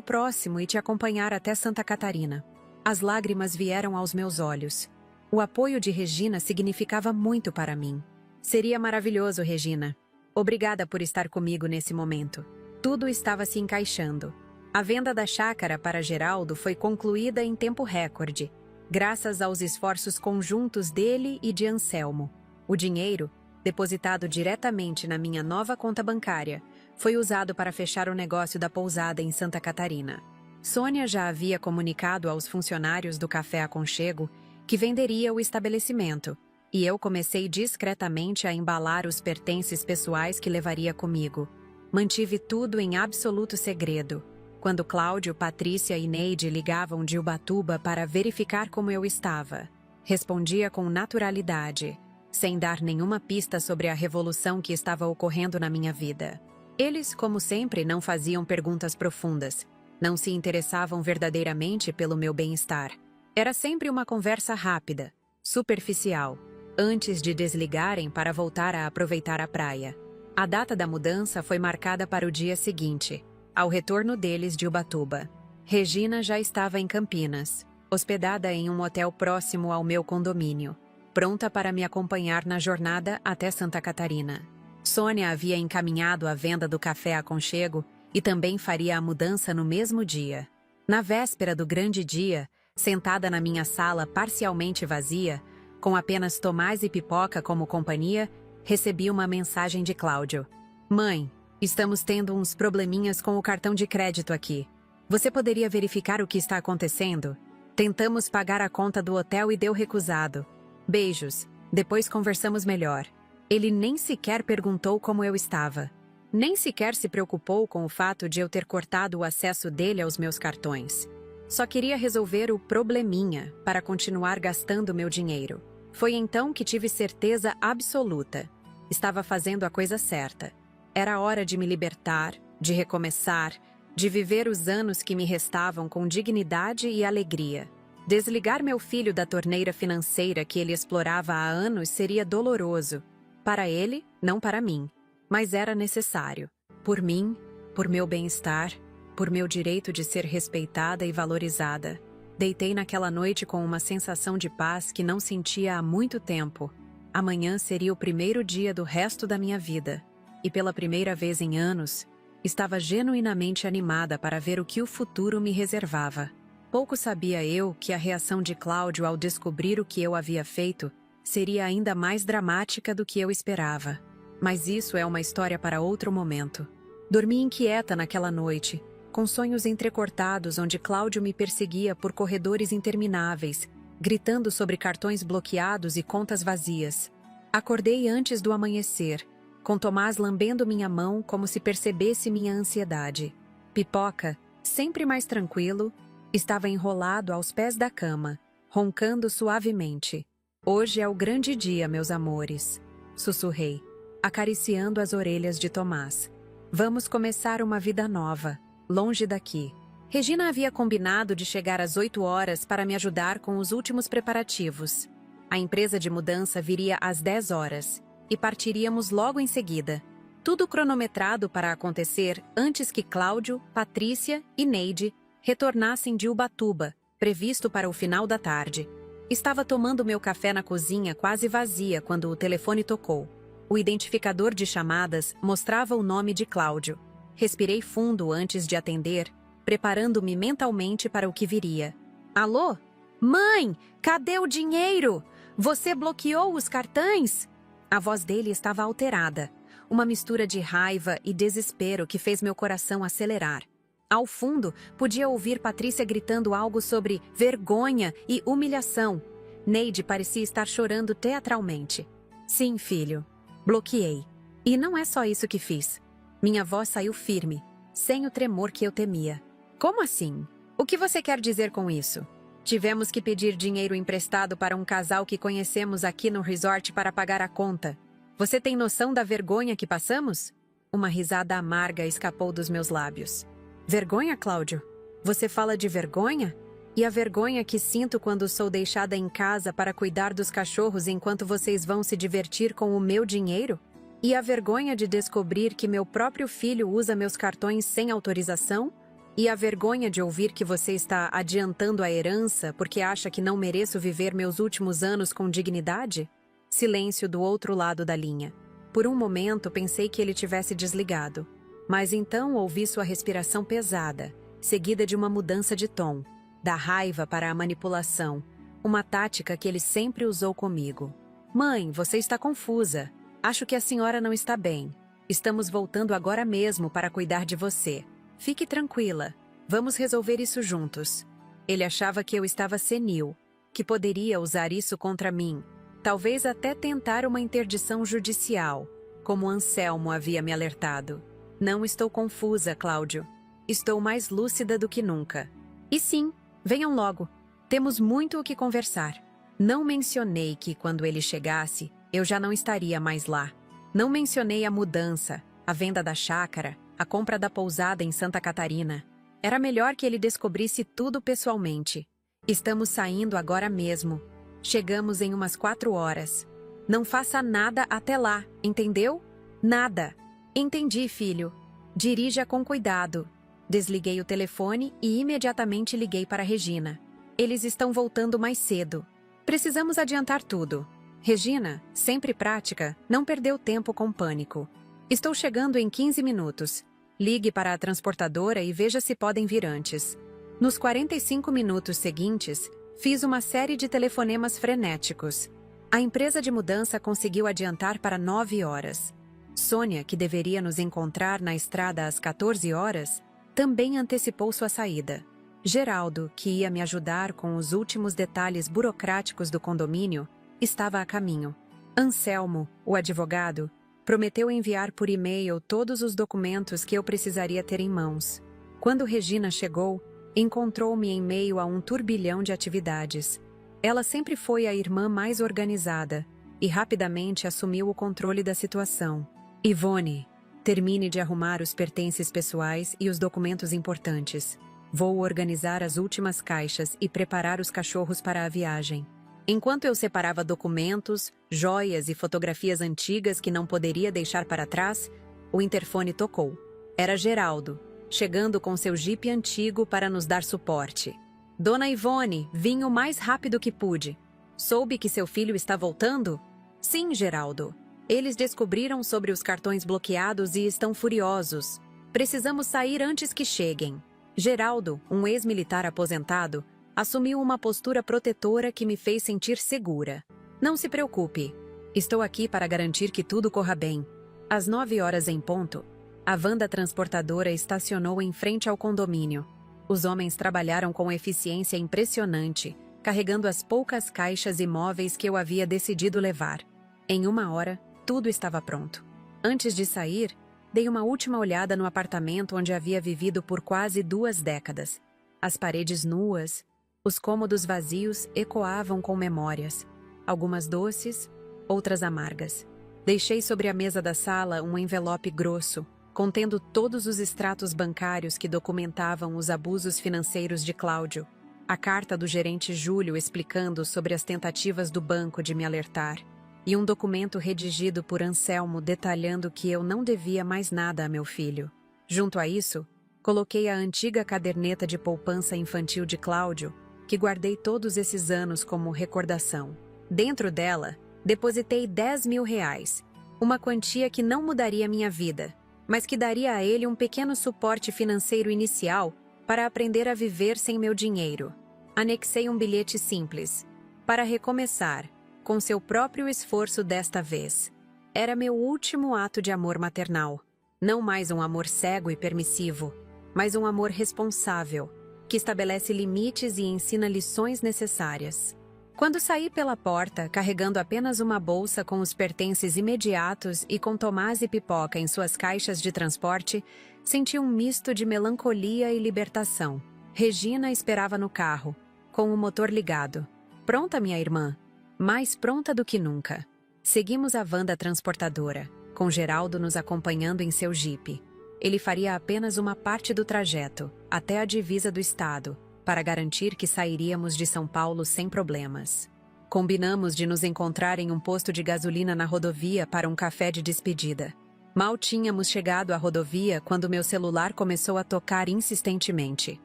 próximo e te acompanhar até Santa Catarina. As lágrimas vieram aos meus olhos. O apoio de Regina significava muito para mim. Seria maravilhoso, Regina. Obrigada por estar comigo nesse momento. Tudo estava se encaixando. A venda da chácara para Geraldo foi concluída em tempo recorde, graças aos esforços conjuntos dele e de Anselmo. O dinheiro, depositado diretamente na minha nova conta bancária, foi usado para fechar o negócio da pousada em Santa Catarina. Sônia já havia comunicado aos funcionários do Café Aconchego que venderia o estabelecimento, e eu comecei discretamente a embalar os pertences pessoais que levaria comigo. Mantive tudo em absoluto segredo. Quando Cláudio, Patrícia e Neide ligavam de Ubatuba para verificar como eu estava, respondia com naturalidade, sem dar nenhuma pista sobre a revolução que estava ocorrendo na minha vida. Eles, como sempre, não faziam perguntas profundas, não se interessavam verdadeiramente pelo meu bem-estar. Era sempre uma conversa rápida, superficial, antes de desligarem para voltar a aproveitar a praia. A data da mudança foi marcada para o dia seguinte, ao retorno deles de Ubatuba. Regina já estava em Campinas, hospedada em um hotel próximo ao meu condomínio, pronta para me acompanhar na jornada até Santa Catarina. Sônia havia encaminhado a venda do Café Aconchego e também faria a mudança no mesmo dia. Na véspera do grande dia, sentada na minha sala parcialmente vazia, Com apenas Tomás e Pipoca como companhia, recebi uma mensagem de Cláudio. Mãe, estamos tendo uns probleminhas com o cartão de crédito aqui. Você poderia verificar o que está acontecendo? Tentamos pagar a conta do hotel e deu recusado. Beijos, depois conversamos melhor. Ele nem sequer perguntou como eu estava. Nem sequer se preocupou com o fato de eu ter cortado o acesso dele aos meus cartões. Só queria resolver o probleminha para continuar gastando meu dinheiro. Foi então que tive certeza absoluta. Estava fazendo a coisa certa. Era hora de me libertar, de recomeçar, de viver os anos que me restavam com dignidade e alegria. Desligar meu filho da torneira financeira que ele explorava há anos seria doloroso. Para ele, não para mim. Mas era necessário. Por mim, por meu bem-estar, por meu direito de ser respeitada e valorizada. Deitei naquela noite com uma sensação de paz que não sentia há muito tempo. Amanhã seria o primeiro dia do resto da minha vida. E pela primeira vez em anos, estava genuinamente animada para ver o que o futuro me reservava. Pouco sabia eu que a reação de Cláudio ao descobrir o que eu havia feito seria ainda mais dramática do que eu esperava. Mas isso é uma história para outro momento. Dormi inquieta naquela noite, com sonhos entrecortados onde Cláudio me perseguia por corredores intermináveis, gritando sobre cartões bloqueados e contas vazias. Acordei antes do amanhecer, com Tomás lambendo minha mão como se percebesse minha ansiedade. Pipoca, sempre mais tranquilo, estava enrolado aos pés da cama, roncando suavemente. Hoje é o grande dia, meus amores, sussurrei, acariciando as orelhas de Tomás. Vamos começar uma vida nova, longe daqui. Regina havia combinado de chegar às 8 horas para me ajudar com os últimos preparativos. A empresa de mudança viria às 10 horas e partiríamos logo em seguida. Tudo cronometrado para acontecer antes que Cláudio, Patrícia e Neide retornassem de Ubatuba, previsto para o final da tarde. Estava tomando meu café na cozinha quase vazia quando o telefone tocou. O identificador de chamadas mostrava o nome de Cláudio. Respirei fundo antes de atender, preparando-me mentalmente para o que viria. Alô? Mãe, cadê o dinheiro? Você bloqueou os cartões? A voz dele estava alterada, uma mistura de raiva e desespero que fez meu coração acelerar. Ao fundo, podia ouvir Patrícia gritando algo sobre vergonha e humilhação. Neide parecia estar chorando teatralmente. Sim, filho. Bloqueei. E não é só isso que fiz. Minha voz saiu firme, sem o tremor que eu temia. Como assim? O que você quer dizer com isso? Tivemos que pedir dinheiro emprestado para um casal que conhecemos aqui no resort para pagar a conta. Você tem noção da vergonha que passamos? Uma risada amarga escapou dos meus lábios. Vergonha, Cláudio? Você fala de vergonha? E a vergonha que sinto quando sou deixada em casa para cuidar dos cachorros enquanto vocês vão se divertir com o meu dinheiro? E a vergonha de descobrir que meu próprio filho usa meus cartões sem autorização? E a vergonha de ouvir que você está adiantando a herança porque acha que não mereço viver meus últimos anos com dignidade? Silêncio do outro lado da linha. Por um momento pensei que ele tivesse desligado. Mas então ouvi sua respiração pesada, seguida de uma mudança de tom, da raiva para a manipulação, uma tática que ele sempre usou comigo. Mãe, você está confusa. Acho que a senhora não está bem. Estamos voltando agora mesmo para cuidar de você. Fique tranquila. Vamos resolver isso juntos. Ele achava que eu estava senil, que poderia usar isso contra mim, talvez até tentar uma interdição judicial, como Anselmo havia me alertado. Não estou confusa, Cláudio. Estou mais lúcida do que nunca. E sim, venham logo. Temos muito o que conversar. Não mencionei que, quando ele chegasse, eu já não estaria mais lá. Não mencionei a mudança, a venda da chácara, a compra da pousada em Santa Catarina. Era melhor que ele descobrisse tudo pessoalmente. Estamos saindo agora mesmo. Chegamos em umas 4 horas. Não faça nada até lá, entendeu? Nada. Entendi, filho. Dirija com cuidado. Desliguei o telefone e imediatamente liguei para Regina. Eles estão voltando mais cedo. Precisamos adiantar tudo. Regina, sempre prática, não perdeu tempo com pânico. Estou chegando em 15 minutos. Ligue para a transportadora e veja se podem vir antes. Nos 45 minutos seguintes, fiz uma série de telefonemas frenéticos. A empresa de mudança conseguiu adiantar para 9 horas. Sônia, que deveria nos encontrar na estrada às 14 horas, também antecipou sua saída. Geraldo, que ia me ajudar com os últimos detalhes burocráticos do condomínio, estava a caminho. Anselmo, o advogado, prometeu enviar por e-mail todos os documentos que eu precisaria ter em mãos. Quando Regina chegou, encontrou-me em meio a um turbilhão de atividades. Ela sempre foi a irmã mais organizada e rapidamente assumiu o controle da situação. Ivone, termine de arrumar os pertences pessoais e os documentos importantes. Vou organizar as últimas caixas e preparar os cachorros para a viagem. Enquanto eu separava documentos, joias e fotografias antigas que não poderia deixar para trás, o interfone tocou. Era Geraldo, chegando com seu jipe antigo para nos dar suporte. Dona Ivone, vim o mais rápido que pude. Soube que seu filho está voltando? Sim, Geraldo. Eles descobriram sobre os cartões bloqueados e estão furiosos. Precisamos sair antes que cheguem. Geraldo, um ex-militar aposentado, assumiu uma postura protetora que me fez sentir segura. Não se preocupe. Estou aqui para garantir que tudo corra bem. Às 9 horas em ponto, a Wanda transportadora estacionou em frente ao condomínio. Os homens trabalharam com eficiência impressionante, carregando as poucas caixas e móveis que eu havia decidido levar. Em 1 hora, tudo estava pronto. Antes de sair, dei uma última olhada no apartamento onde havia vivido por quase 2 décadas. As paredes nuas, os cômodos vazios ecoavam com memórias, algumas doces, outras amargas. Deixei sobre a mesa da sala um envelope grosso, contendo todos os extratos bancários que documentavam os abusos financeiros de Cláudio, a carta do gerente Júlio explicando sobre as tentativas do banco de me alertar, e um documento redigido por Anselmo detalhando que eu não devia mais nada a meu filho. Junto a isso, coloquei a antiga caderneta de poupança infantil de Cláudio, que guardei todos esses anos como recordação. Dentro dela, depositei R$ 10.000, uma quantia que não mudaria minha vida, mas que daria a ele um pequeno suporte financeiro inicial para aprender a viver sem meu dinheiro. Anexei um bilhete simples, para recomeçar, com seu próprio esforço desta vez. Era meu último ato de amor maternal. Não mais um amor cego e permissivo, mas um amor responsável, que estabelece limites e ensina lições necessárias. Quando saí pela porta, carregando apenas uma bolsa com os pertences imediatos e com Tomás e Pipoca em suas caixas de transporte, senti um misto de melancolia e libertação. Regina esperava no carro, com o motor ligado. Pronta, minha irmã? Mais pronta do que nunca. Seguimos a Wanda transportadora, com Geraldo nos acompanhando em seu jipe. Ele faria apenas uma parte do trajeto, até a divisa do estado, para garantir que sairíamos de São Paulo sem problemas. Combinamos de nos encontrar em um posto de gasolina na rodovia para um café de despedida. Mal tínhamos chegado à rodovia quando meu celular começou a tocar insistentemente.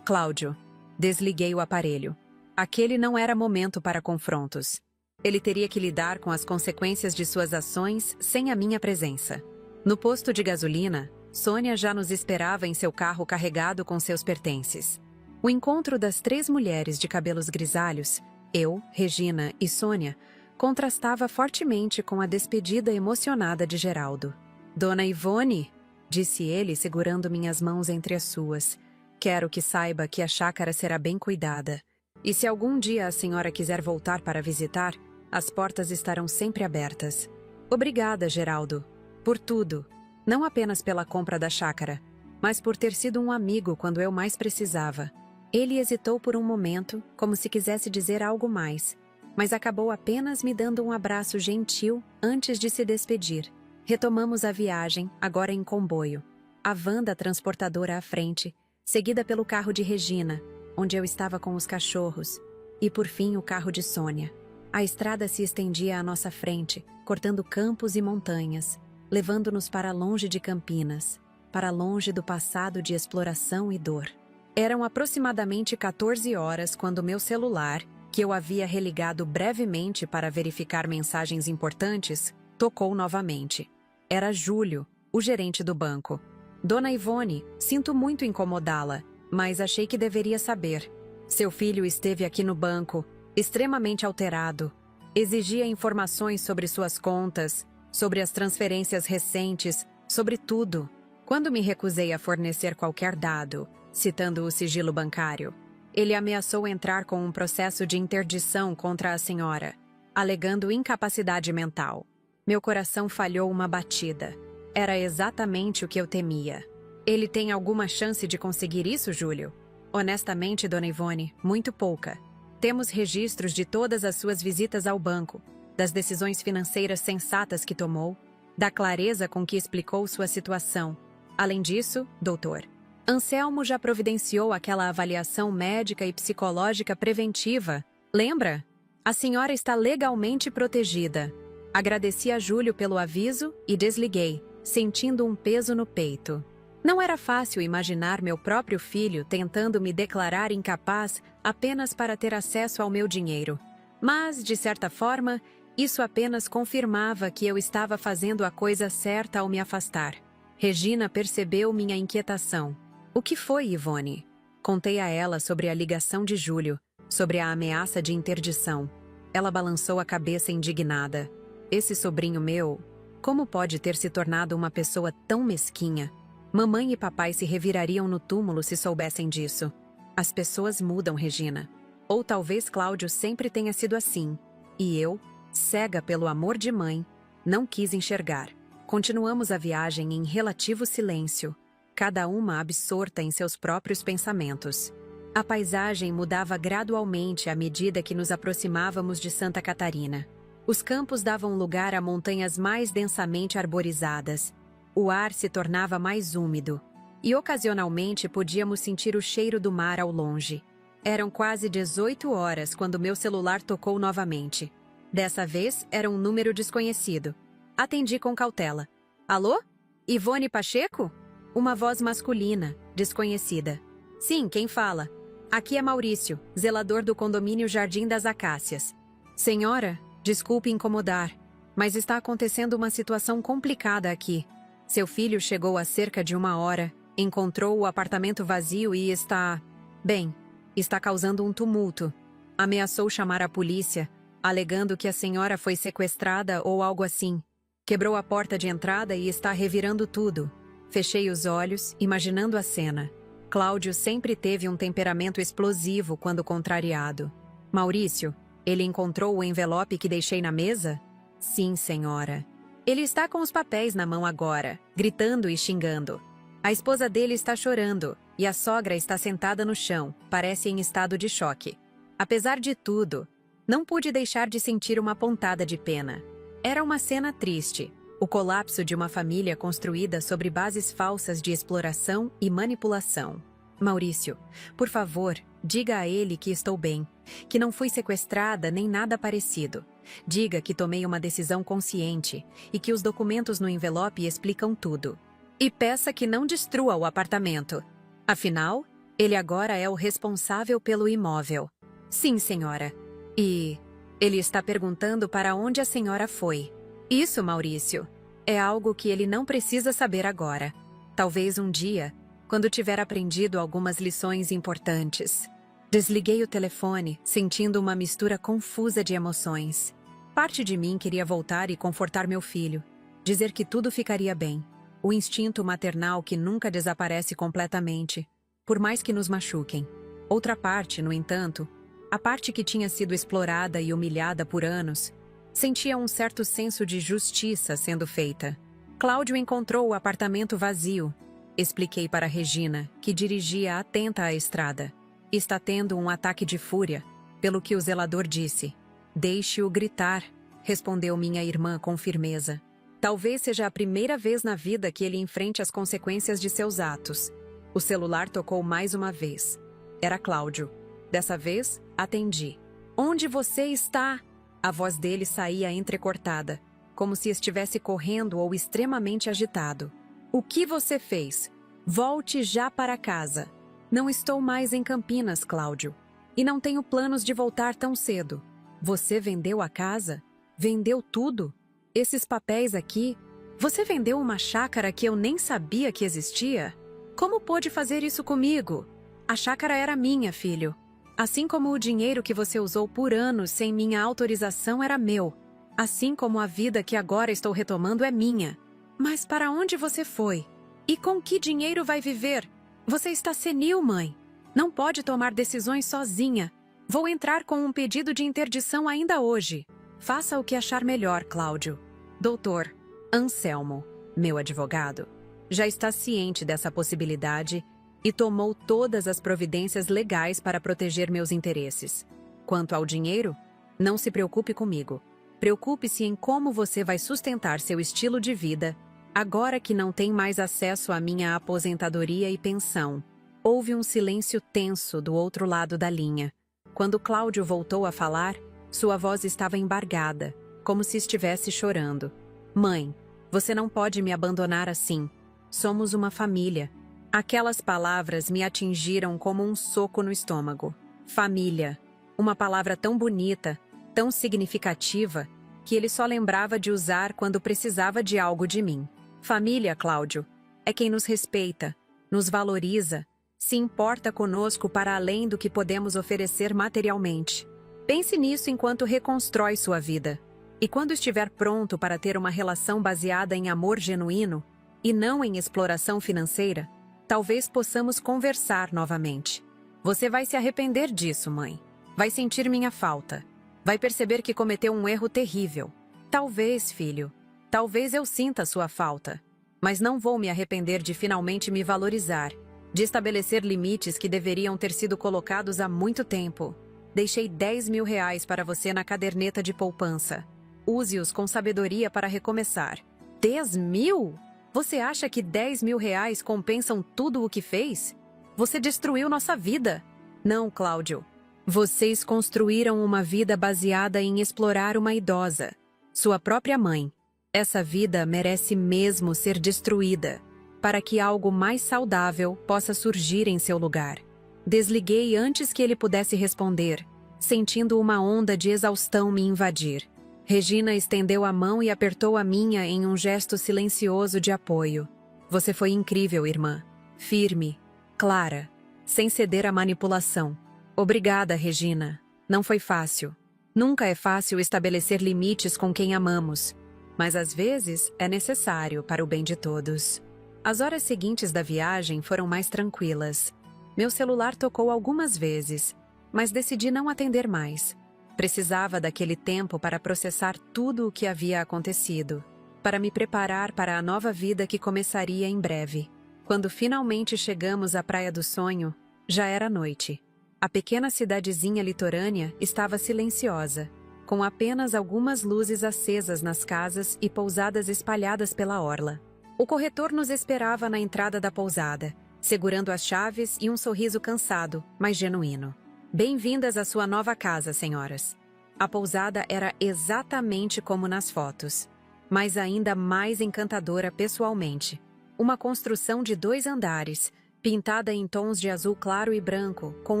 Cláudio. Desliguei o aparelho. Aquele não era momento para confrontos. Ele teria que lidar com as consequências de suas ações sem a minha presença. No posto de gasolina, Sônia já nos esperava em seu carro carregado com seus pertences. O encontro das 3 mulheres de cabelos grisalhos, eu, Regina e Sônia, contrastava fortemente com a despedida emocionada de Geraldo. Dona Ivone, disse ele segurando minhas mãos entre as suas, quero que saiba que a chácara será bem cuidada. E se algum dia a senhora quiser voltar para visitar, as portas estarão sempre abertas. Obrigada, Geraldo, por tudo. Não apenas pela compra da chácara, mas por ter sido um amigo quando eu mais precisava. Ele hesitou por um momento, como se quisesse dizer algo mais, mas acabou apenas me dando um abraço gentil antes de se despedir. Retomamos a viagem, agora em comboio. A Wanda transportadora à frente, seguida pelo carro de Regina, onde eu estava com os cachorros, e por fim o carro de Sônia. A estrada se estendia à nossa frente, cortando campos e montanhas, levando-nos para longe de Campinas, para longe do passado de exploração e dor. Eram aproximadamente 14 horas quando meu celular, que eu havia religado brevemente para verificar mensagens importantes, tocou novamente. Era Júlio, o gerente do banco. Dona Ivone, sinto muito incomodá-la, mas achei que deveria saber. Seu filho esteve aqui no banco, extremamente alterado. Exigia informações sobre suas contas, sobre as transferências recentes, sobre tudo. Quando me recusei a fornecer qualquer dado, citando o sigilo bancário, ele ameaçou entrar com um processo de interdição contra a senhora, alegando incapacidade mental. Meu coração falhou uma batida. Era exatamente o que eu temia. Ele tem alguma chance de conseguir isso, Júlio? Honestamente, Dona Ivone, muito pouca. Temos registros de todas as suas visitas ao banco, das decisões financeiras sensatas que tomou, da clareza com que explicou sua situação. Além disso, doutor, Anselmo já providenciou aquela avaliação médica e psicológica preventiva. Lembra? A senhora está legalmente protegida. Agradeci a Júlio pelo aviso e desliguei, sentindo um peso no peito. Não era fácil imaginar meu próprio filho tentando me declarar incapaz apenas para ter acesso ao meu dinheiro. Mas, de certa forma, isso apenas confirmava que eu estava fazendo a coisa certa ao me afastar. Regina percebeu minha inquietação. O que foi, Ivone? Contei a ela sobre a ligação de Júlio, sobre a ameaça de interdição. Ela balançou a cabeça indignada. Esse sobrinho meu, como pode ter se tornado uma pessoa tão mesquinha? Mamãe e papai se revirariam no túmulo se soubessem disso. As pessoas mudam, Regina. Ou talvez Cláudio sempre tenha sido assim. E eu, cega pelo amor de mãe, não quis enxergar. Continuamos a viagem em relativo silêncio, cada uma absorta em seus próprios pensamentos. A paisagem mudava gradualmente à medida que nos aproximávamos de Santa Catarina. Os campos davam lugar a montanhas mais densamente arborizadas. O ar se tornava mais úmido, e ocasionalmente podíamos sentir o cheiro do mar ao longe. Eram quase 18 horas quando meu celular tocou novamente. Dessa vez era um número desconhecido. Atendi com cautela. Alô? Ivone Pacheco? Uma voz masculina, desconhecida. Sim, quem fala? Aqui é Maurício, zelador do condomínio Jardim das Acácias. Senhora, desculpe incomodar, mas está acontecendo uma situação complicada aqui. Seu filho chegou há cerca de 1 hora, encontrou o apartamento vazio e está... Bem, está causando um tumulto. Ameaçou chamar a polícia, alegando que a senhora foi sequestrada ou algo assim. Quebrou a porta de entrada e está revirando tudo. Fechei os olhos, imaginando a cena. Cláudio sempre teve um temperamento explosivo quando contrariado. Maurício, ele encontrou o envelope que deixei na mesa? Sim, senhora. Ele está com os papéis na mão agora, gritando e xingando. A esposa dele está chorando, e a sogra está sentada no chão, parece em estado de choque. Apesar de tudo, não pude deixar de sentir uma pontada de pena. Era uma cena triste, o colapso de uma família construída sobre bases falsas de exploração e manipulação. Maurício, por favor, diga a ele que estou bem, que não fui sequestrada nem nada parecido. Diga que tomei uma decisão consciente e que os documentos no envelope explicam tudo. E peça que não destrua o apartamento. Afinal, ele agora é o responsável pelo imóvel. Sim, senhora. E ele está perguntando para onde a senhora foi. Isso, Maurício, é algo que ele não precisa saber agora. Talvez um dia, quando tiver aprendido algumas lições importantes. Desliguei o telefone, sentindo uma mistura confusa de emoções. Parte de mim queria voltar e confortar meu filho, dizer que tudo ficaria bem. O instinto maternal que nunca desaparece completamente, por mais que nos machuquem. Outra parte, no entanto, a parte que tinha sido explorada e humilhada por anos, sentia um certo senso de justiça sendo feita. Cláudio encontrou o apartamento vazio. Expliquei para Regina, que dirigia atenta à estrada. Está tendo um ataque de fúria, pelo que o zelador disse. Deixe-o gritar, respondeu minha irmã com firmeza. Talvez seja a primeira vez na vida que ele enfrente as consequências de seus atos. O celular tocou mais uma vez. Era Cláudio. Dessa vez, atendi. Onde você está? A voz dele saía entrecortada, como se estivesse correndo ou extremamente agitado. O que você fez? Volte já para casa. Não estou mais em Campinas, Cláudio. E não tenho planos de voltar tão cedo. Você vendeu a casa? Vendeu tudo? Esses papéis aqui? Você vendeu uma chácara que eu nem sabia que existia? Como pôde fazer isso comigo? A chácara era minha, filho. Assim como o dinheiro que você usou por anos sem minha autorização era meu. Assim como a vida que agora estou retomando é minha. Mas para onde você foi? E com que dinheiro vai viver? Você está senil, mãe. Não pode tomar decisões sozinha. Vou entrar com um pedido de interdição ainda hoje. Faça o que achar melhor, Cláudio. Doutor Anselmo, meu advogado, já está ciente dessa possibilidade e tomou todas as providências legais para proteger meus interesses. Quanto ao dinheiro, não se preocupe comigo. Preocupe-se em como você vai sustentar seu estilo de vida, agora que não tem mais acesso à minha aposentadoria e pensão. Houve um silêncio tenso do outro lado da linha. Quando Cláudio voltou a falar, sua voz estava embargada, como se estivesse chorando. Mãe, você não pode me abandonar assim. Somos uma família. Aquelas palavras me atingiram como um soco no estômago. Família. Uma palavra tão bonita, tão significativa, que ele só lembrava de usar quando precisava de algo de mim. Família, Cláudio, é quem nos respeita, nos valoriza, se importa conosco para além do que podemos oferecer materialmente. Pense nisso enquanto reconstrói sua vida. E quando estiver pronto para ter uma relação baseada em amor genuíno, e não em exploração financeira, talvez possamos conversar novamente. Você vai se arrepender disso, mãe. Vai sentir minha falta. Vai perceber que cometeu um erro terrível. Talvez, filho. Talvez eu sinta sua falta. Mas não vou me arrepender de finalmente me valorizar, de estabelecer limites que deveriam ter sido colocados há muito tempo. Deixei 10 mil reais para você na caderneta de poupança. Use-os com sabedoria para recomeçar. 10 mil? Você acha que 10 mil reais compensam tudo o que fez? Você destruiu nossa vida. Não, Cláudio. Vocês construíram uma vida baseada em explorar uma idosa, sua própria mãe. Essa vida merece mesmo ser destruída, para que algo mais saudável possa surgir em seu lugar. Desliguei antes que ele pudesse responder, sentindo uma onda de exaustão me invadir. Regina estendeu a mão e apertou a minha em um gesto silencioso de apoio. Você foi incrível, irmã. Firme, clara, sem ceder à manipulação. Obrigada, Regina. Não foi fácil. Nunca é fácil estabelecer limites com quem amamos, mas às vezes é necessário para o bem de todos. As horas seguintes da viagem foram mais tranquilas. Meu celular tocou algumas vezes, mas decidi não atender mais. Precisava daquele tempo para processar tudo o que havia acontecido, para me preparar para a nova vida que começaria em breve. Quando finalmente chegamos à Praia do Sonho, já era noite. A pequena cidadezinha litorânea estava silenciosa, com apenas algumas luzes acesas nas casas e pousadas espalhadas pela orla. O corretor nos esperava na entrada da pousada, segurando as chaves e um sorriso cansado, mas genuíno. Bem-vindas à sua nova casa, senhoras. A pousada era exatamente como nas fotos, mas ainda mais encantadora pessoalmente. Uma construção de 2 andares, pintada em tons de azul claro e branco, com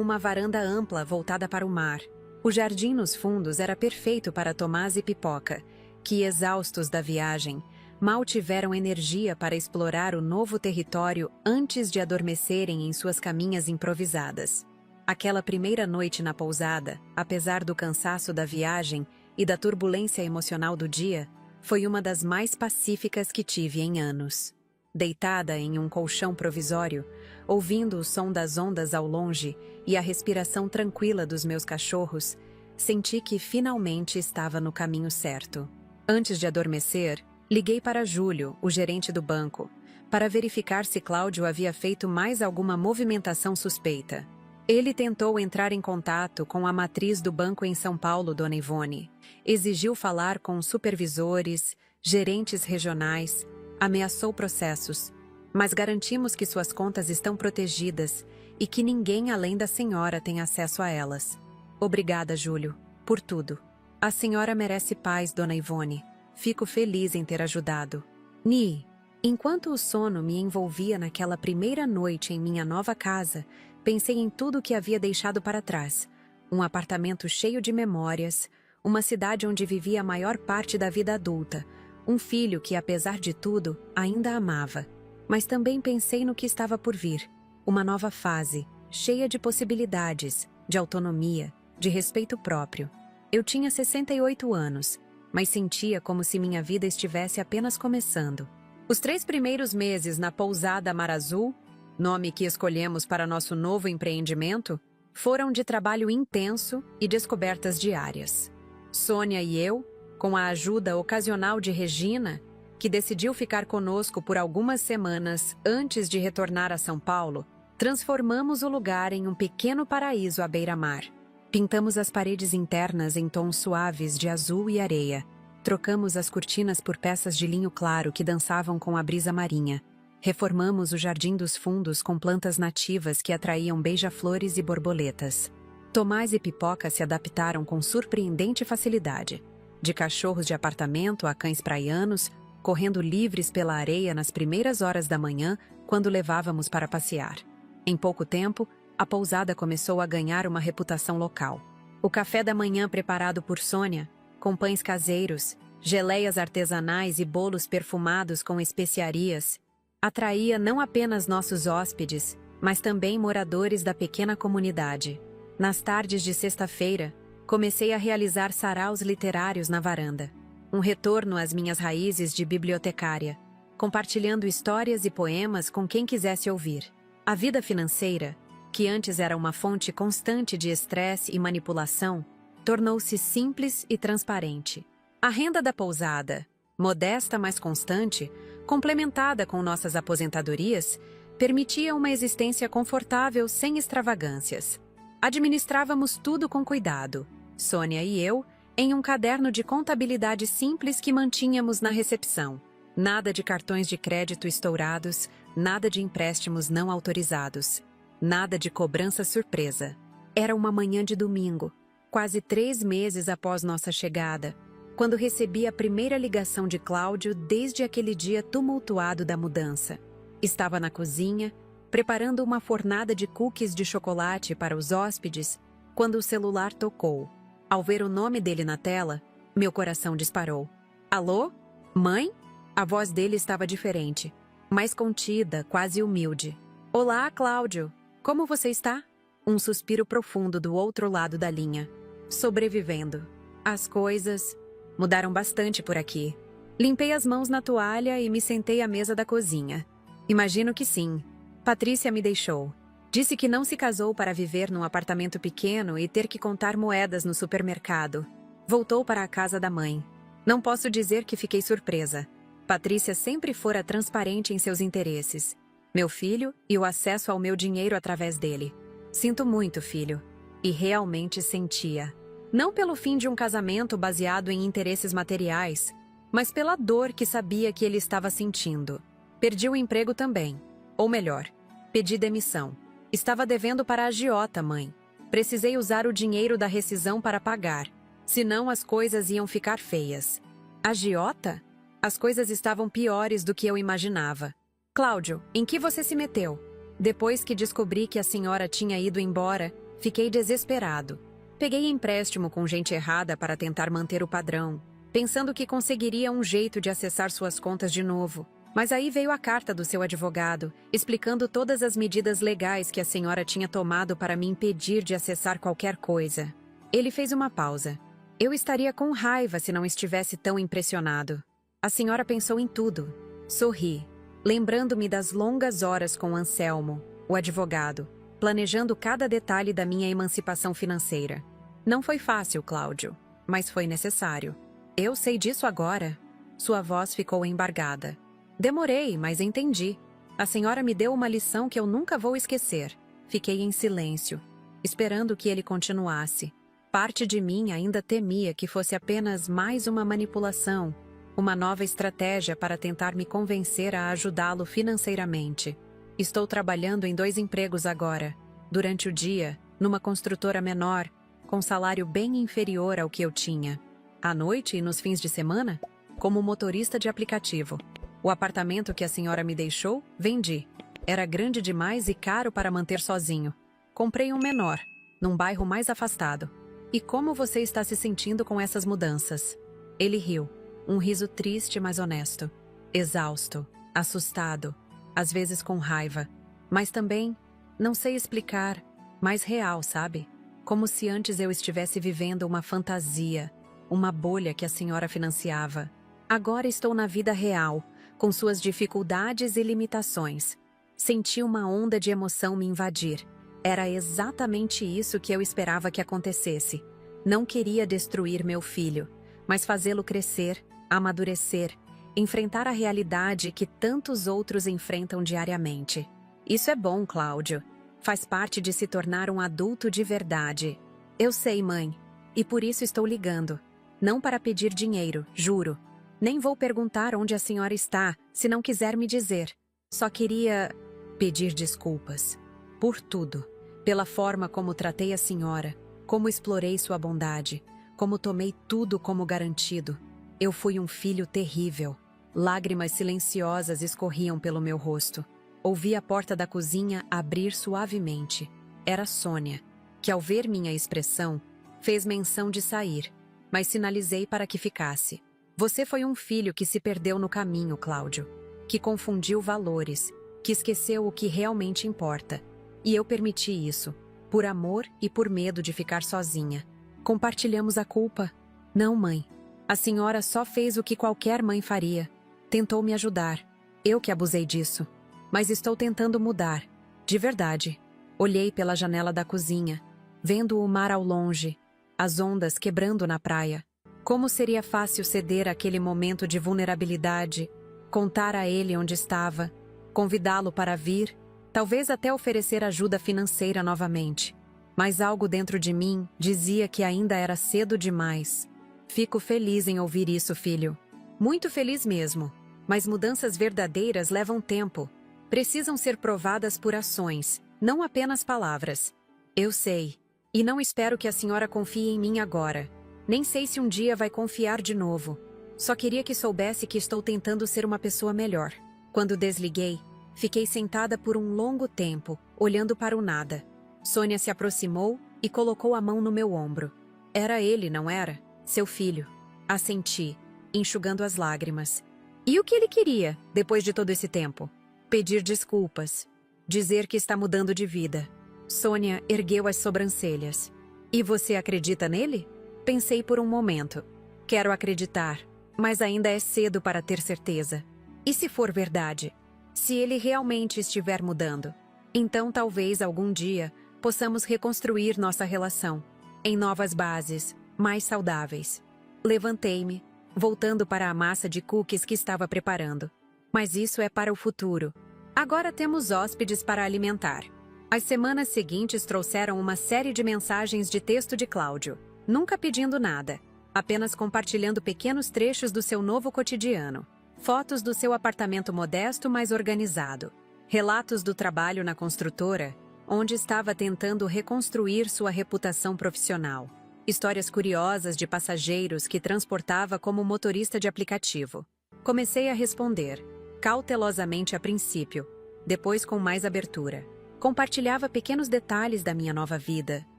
uma varanda ampla voltada para o mar. O jardim nos fundos era perfeito para Tomás e Pipoca, que, exaustos da viagem, mal tiveram energia para explorar o novo território antes de adormecerem em suas caminhas improvisadas. Aquela primeira noite na pousada, apesar do cansaço da viagem e da turbulência emocional do dia, foi uma das mais pacíficas que tive em anos. Deitada em um colchão provisório, ouvindo o som das ondas ao longe e a respiração tranquila dos meus cachorros, senti que finalmente estava no caminho certo. Antes de adormecer, liguei para Júlio, o gerente do banco, para verificar se Cláudio havia feito mais alguma movimentação suspeita. Ele tentou entrar em contato com a matriz do banco em São Paulo, Dona Ivone. Exigiu falar com supervisores, gerentes regionais, ameaçou processos, mas garantimos que suas contas estão protegidas e que ninguém além da senhora tem acesso a elas. Obrigada, Júlio, por tudo. A senhora merece paz, Dona Ivone. Fico feliz em ter ajudado. Ni, enquanto o sono me envolvia naquela primeira noite em minha nova casa, pensei em tudo o que havia deixado para trás. Um apartamento cheio de memórias, uma cidade onde vivia a maior parte da vida adulta, um filho que, apesar de tudo, ainda amava. Mas também pensei no que estava por vir. Uma nova fase, cheia de possibilidades, de autonomia, de respeito próprio. Eu tinha 68 anos, mas sentia como se minha vida estivesse apenas começando. Os 3 primeiros meses na pousada Mar Azul, nome que escolhemos para nosso novo empreendimento, foram de trabalho intenso e descobertas diárias. Sônia e eu, com a ajuda ocasional de Regina, que decidiu ficar conosco por algumas semanas antes de retornar a São Paulo, transformamos o lugar em um pequeno paraíso à beira-mar. Pintamos as paredes internas em tons suaves de azul e areia. Trocamos as cortinas por peças de linho claro que dançavam com a brisa marinha. Reformamos o jardim dos fundos com plantas nativas que atraíam beija-flores e borboletas. Tomás e Pipoca se adaptaram com surpreendente facilidade. De cachorros de apartamento a cães praianos, correndo livres pela areia nas primeiras horas da manhã, quando levávamos para passear. Em pouco tempo, a pousada começou a ganhar uma reputação local. O café da manhã preparado por Sônia, com pães caseiros, geleias artesanais e bolos perfumados com especiarias, atraía não apenas nossos hóspedes, mas também moradores da pequena comunidade. Nas tardes de sexta-feira, comecei a realizar saraus literários na varanda. Um retorno às minhas raízes de bibliotecária, compartilhando histórias e poemas com quem quisesse ouvir. A vida financeira, que antes era uma fonte constante de estresse e manipulação, tornou-se simples e transparente. A renda da pousada, modesta mas constante, complementada com nossas aposentadorias, permitia uma existência confortável sem extravagâncias. Administrávamos tudo com cuidado, Sônia e eu, em um caderno de contabilidade simples que mantínhamos na recepção. Nada de cartões de crédito estourados, nada de empréstimos não autorizados. Nada de cobrança surpresa. Era uma manhã de domingo, quase 3 meses após nossa chegada, quando recebi a primeira ligação de Cláudio desde aquele dia tumultuado da mudança. Estava na cozinha, preparando uma fornada de cookies de chocolate para os hóspedes, quando o celular tocou. Ao ver o nome dele na tela, meu coração disparou. Alô? Mãe? A voz dele estava diferente, mais contida, quase humilde. Olá, Cláudio. Como você está? Um suspiro profundo do outro lado da linha. Sobrevivendo. As coisas mudaram bastante por aqui. Limpei as mãos na toalha e me sentei à mesa da cozinha. Imagino que sim. Patrícia me deixou. Disse que não se casou para viver num apartamento pequeno e ter que contar moedas no supermercado. Voltou para a casa da mãe. Não posso dizer que fiquei surpresa. Patrícia sempre fora transparente em seus interesses. Meu filho e o acesso ao meu dinheiro através dele. Sinto muito, filho. E realmente sentia. Não pelo fim de um casamento baseado em interesses materiais, mas pela dor que sabia que ele estava sentindo. Perdi o emprego também. Ou melhor, pedi demissão. Estava devendo para a agiota, mãe. Precisei usar o dinheiro da rescisão para pagar. Senão as coisas iam ficar feias. Agiota? As coisas estavam piores do que eu imaginava. Cláudio, em que você se meteu? Depois que descobri que a senhora tinha ido embora, fiquei desesperado. Peguei empréstimo com gente errada para tentar manter o padrão, pensando que conseguiria um jeito de acessar suas contas de novo. Mas aí veio a carta do seu advogado, explicando todas as medidas legais que a senhora tinha tomado para me impedir de acessar qualquer coisa. Ele fez uma pausa. Eu estaria com raiva se não estivesse tão impressionado. A senhora pensou em tudo. Sorri, lembrando-me das longas horas com Anselmo, o advogado, planejando cada detalhe da minha emancipação financeira. Não foi fácil, Cláudio, mas foi necessário. Eu sei disso agora. Sua voz ficou embargada. Demorei, mas entendi. A senhora me deu uma lição que eu nunca vou esquecer. Fiquei em silêncio, esperando que ele continuasse. Parte de mim ainda temia que fosse apenas mais uma manipulação, uma nova estratégia para tentar me convencer a ajudá-lo financeiramente. Estou trabalhando em 2 empregos agora. Durante o dia, numa construtora menor, com salário bem inferior ao que eu tinha. À noite e nos fins de semana, como motorista de aplicativo. O apartamento que a senhora me deixou, vendi. Era grande demais e caro para manter sozinho. Comprei um menor, num bairro mais afastado. E como você está se sentindo com essas mudanças? Ele riu. Um riso triste, mas honesto. Exausto, assustado, às vezes com raiva. Mas também, não sei explicar, mais real, sabe? como se antes eu estivesse vivendo uma fantasia, uma bolha que a senhora financiava. Agora estou na vida real, com suas dificuldades e limitações. Senti uma onda de emoção me invadir. Era exatamente isso que eu esperava que acontecesse. Não queria destruir meu filho, mas fazê-lo crescer, amadurecer, enfrentar a realidade que tantos outros enfrentam diariamente. Isso é bom, Cláudio. Faz parte de se tornar um adulto de verdade. Eu sei, mãe, e por isso estou ligando. Não para pedir dinheiro, juro. Nem vou perguntar onde a senhora está, se não quiser me dizer. Só queria pedir desculpas. Por tudo. Pela forma como tratei a senhora, como explorei sua bondade, como tomei tudo como garantido. Eu fui um filho terrível. Lágrimas silenciosas escorriam pelo meu rosto. Ouvi a porta da cozinha abrir suavemente. Era Sônia, que ao ver minha expressão, fez menção de sair, mas sinalizei para que ficasse. Você foi um filho que se perdeu no caminho, Cláudio, que confundiu valores, que esqueceu o que realmente importa. E eu permiti isso, por amor e por medo de ficar sozinha. Compartilhamos a culpa? Não, mãe. A senhora só fez o que qualquer mãe faria. Tentou me ajudar. Eu que abusei disso. Mas estou tentando mudar. De verdade. Olhei pela janela da cozinha, vendo o mar ao longe, as ondas quebrando na praia. Como seria fácil ceder àquele momento de vulnerabilidade, contar a ele onde estava, convidá-lo para vir, talvez até oferecer ajuda financeira novamente. Mas algo dentro de mim dizia que ainda era cedo demais. Fico feliz em ouvir isso, filho. Muito feliz mesmo. Mas mudanças verdadeiras levam tempo. Precisam ser provadas por ações, não apenas palavras. Eu sei. E não espero que a senhora confie em mim agora. Nem sei se um dia vai confiar de novo. Só queria que soubesse que estou tentando ser uma pessoa melhor. Quando desliguei, fiquei sentada por um longo tempo, olhando para o nada. Sônia se aproximou e colocou a mão no meu ombro. Era ele, não era? Seu filho. Assenti, enxugando as lágrimas. E o que ele queria, depois de todo esse tempo? Pedir desculpas. Dizer que está mudando de vida. Sônia ergueu as sobrancelhas. E você acredita nele? Pensei por um momento. Quero acreditar, mas ainda é cedo para ter certeza. E se for verdade? Se ele realmente estiver mudando? Então talvez algum dia possamos reconstruir nossa relação, em novas bases, mais saudáveis. Levantei-me, voltando para a massa de cookies que estava preparando. Mas isso é para o futuro. Agora temos hóspedes para alimentar. As semanas seguintes trouxeram uma série de mensagens de texto de Cláudio, nunca pedindo nada, apenas compartilhando pequenos trechos do seu novo cotidiano, fotos do seu apartamento modesto mas organizado, relatos do trabalho na construtora, onde estava tentando reconstruir sua reputação profissional, histórias curiosas de passageiros que transportava como motorista de aplicativo. Comecei a responder, cautelosamente a princípio, depois com mais abertura. Compartilhava pequenos detalhes da minha nova vida,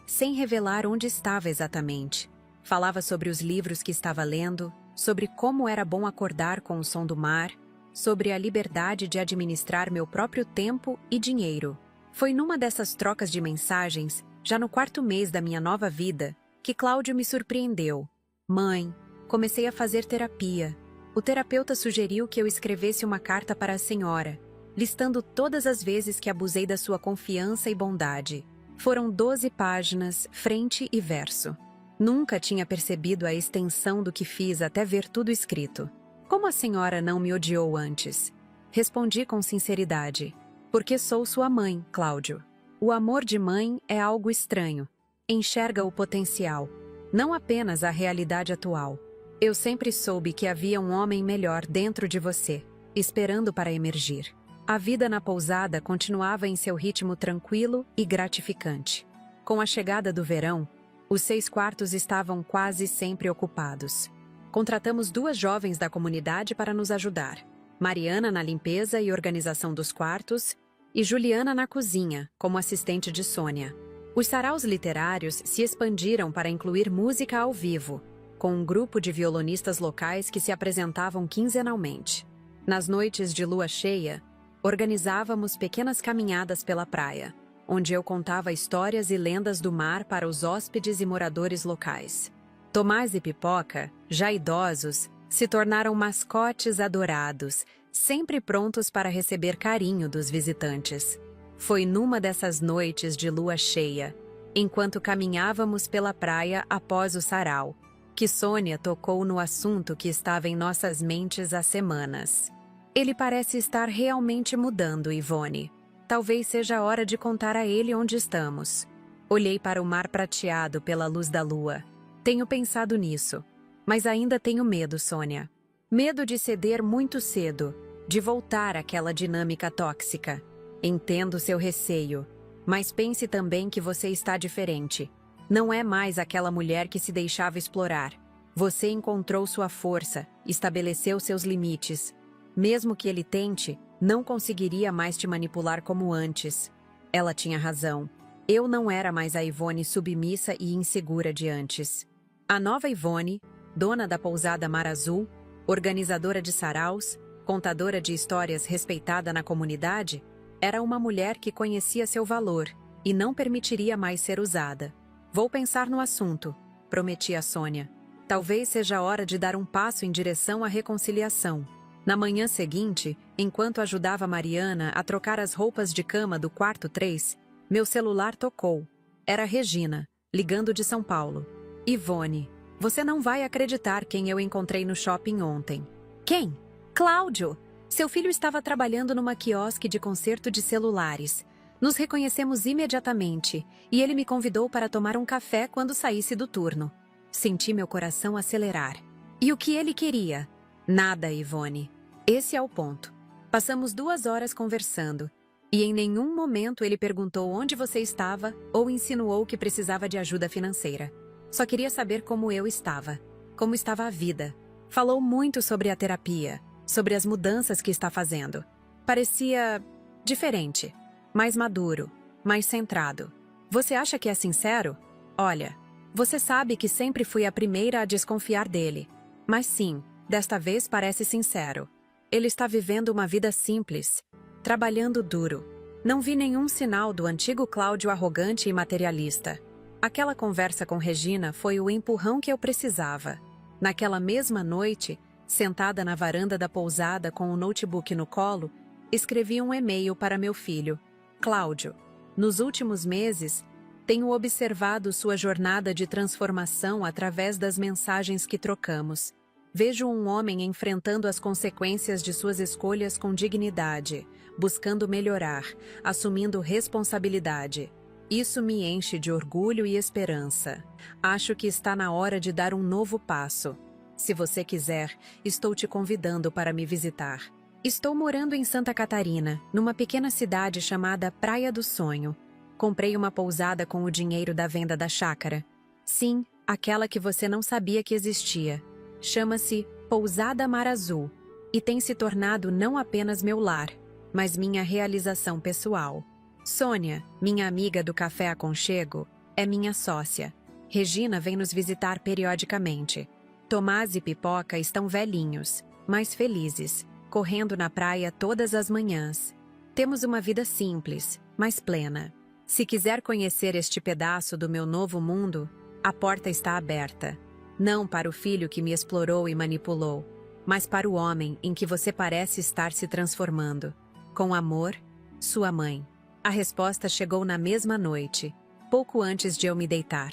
sem revelar onde estava exatamente. Falava sobre os livros que estava lendo, sobre como era bom acordar com o som do mar, sobre a liberdade de administrar meu próprio tempo e dinheiro. Foi numa dessas trocas de mensagens, já no 4º mês da minha nova vida, que Cláudio me surpreendeu. Mãe, comecei a fazer terapia. O terapeuta sugeriu que eu escrevesse uma carta para a senhora, listando todas as vezes que abusei da sua confiança e bondade. Foram 12 páginas, frente e verso. Nunca tinha percebido a extensão do que fiz até ver tudo escrito. Como a senhora não me odiou antes? Respondi com sinceridade. Porque sou sua mãe, Cláudio. O amor de mãe é algo estranho. Enxerga o potencial, não apenas a realidade atual. Eu sempre soube que havia um homem melhor dentro de você, esperando para emergir. A vida na pousada continuava em seu ritmo tranquilo e gratificante. Com a chegada do verão, os 6 quartos estavam quase sempre ocupados. Contratamos 2 jovens da comunidade para nos ajudar. Mariana na limpeza e organização dos quartos e Juliana na cozinha, como assistente de Sônia. Os saraus literários se expandiram para incluir música ao vivo, com um grupo de violonistas locais que se apresentavam quinzenalmente. Nas noites de lua cheia, organizávamos pequenas caminhadas pela praia. onde eu contava histórias e lendas do mar para os hóspedes e moradores locais. Tomás e Pipoca, já idosos, se tornaram mascotes adorados, sempre prontos para receber carinho dos visitantes. Foi numa dessas noites de lua cheia, enquanto caminhávamos pela praia após o sarau, que Sônia tocou no assunto que estava em nossas mentes há semanas. Ele parece estar realmente mudando, Ivone. Talvez seja a hora de contar a ele onde estamos. Olhei para o mar prateado pela luz da lua. Tenho pensado nisso, mas ainda tenho medo, Sônia. Medo de ceder muito cedo, de voltar àquela dinâmica tóxica. Entendo seu receio, mas pense também que você está diferente. Não é mais aquela mulher que se deixava explorar. Você encontrou sua força, estabeleceu seus limites. Mesmo que ele tente, não conseguiria mais te manipular como antes. Ela tinha razão. Eu não era mais a Ivone submissa e insegura de antes. A nova Ivone, dona da pousada Mar Azul, organizadora de saraus, contadora de histórias respeitada na comunidade, era uma mulher que conhecia seu valor e não permitiria mais ser usada. Vou pensar no assunto, prometi a Sônia. Talvez seja a hora de dar um passo em direção à reconciliação. Na manhã seguinte, enquanto ajudava Mariana a trocar as roupas de cama do quarto 3, meu celular tocou. Era Regina, ligando de São Paulo. Ivone, você não vai acreditar quem eu encontrei no shopping ontem. Quem? Cláudio! Seu filho estava trabalhando numa quiosque de conserto de celulares. Nos reconhecemos imediatamente e ele me convidou para tomar um café quando saísse do turno. Senti meu coração acelerar. E o que ele queria? Nada, Ivone. Esse é o ponto. Passamos 2 horas conversando, e em nenhum momento ele perguntou onde você estava ou insinuou que precisava de ajuda financeira. Só queria saber como eu estava, como estava a vida. Falou muito sobre a terapia, sobre as mudanças que está fazendo. Parecia diferente, mais maduro, mais centrado. Você acha que é sincero? Olha, você sabe que sempre fui a primeira a desconfiar dele. Mas sim, desta vez parece sincero. Ele está vivendo uma vida simples, trabalhando duro. Não vi nenhum sinal do antigo Cláudio arrogante e materialista. Aquela conversa com Regina foi o empurrão que eu precisava. Naquela mesma noite, sentada na varanda da pousada com o notebook no colo, escrevi um e-mail para meu filho. Cláudio, nos últimos meses, tenho observado sua jornada de transformação através das mensagens que trocamos. Vejo um homem enfrentando as consequências de suas escolhas com dignidade, buscando melhorar, assumindo responsabilidade. Isso me enche de orgulho e esperança. Acho que está na hora de dar um novo passo. Se você quiser, estou te convidando para me visitar. Estou morando em Santa Catarina, numa pequena cidade chamada Praia do Sonho. Comprei uma pousada com o dinheiro da venda da chácara. Sim, aquela que você não sabia que existia. Chama-se Pousada Mar Azul e tem se tornado não apenas meu lar, mas minha realização pessoal. Sônia, minha amiga do Café Aconchego, é minha sócia. Regina vem nos visitar periodicamente. Tomás e Pipoca estão velhinhos, mas felizes, correndo na praia todas as manhãs. Temos uma vida simples, mas plena. Se quiser conhecer este pedaço do meu novo mundo, a porta está aberta. Não para o filho que me explorou e manipulou, mas para o homem em que você parece estar se transformando. Com amor, sua mãe. A resposta chegou na mesma noite, pouco antes de eu me deitar.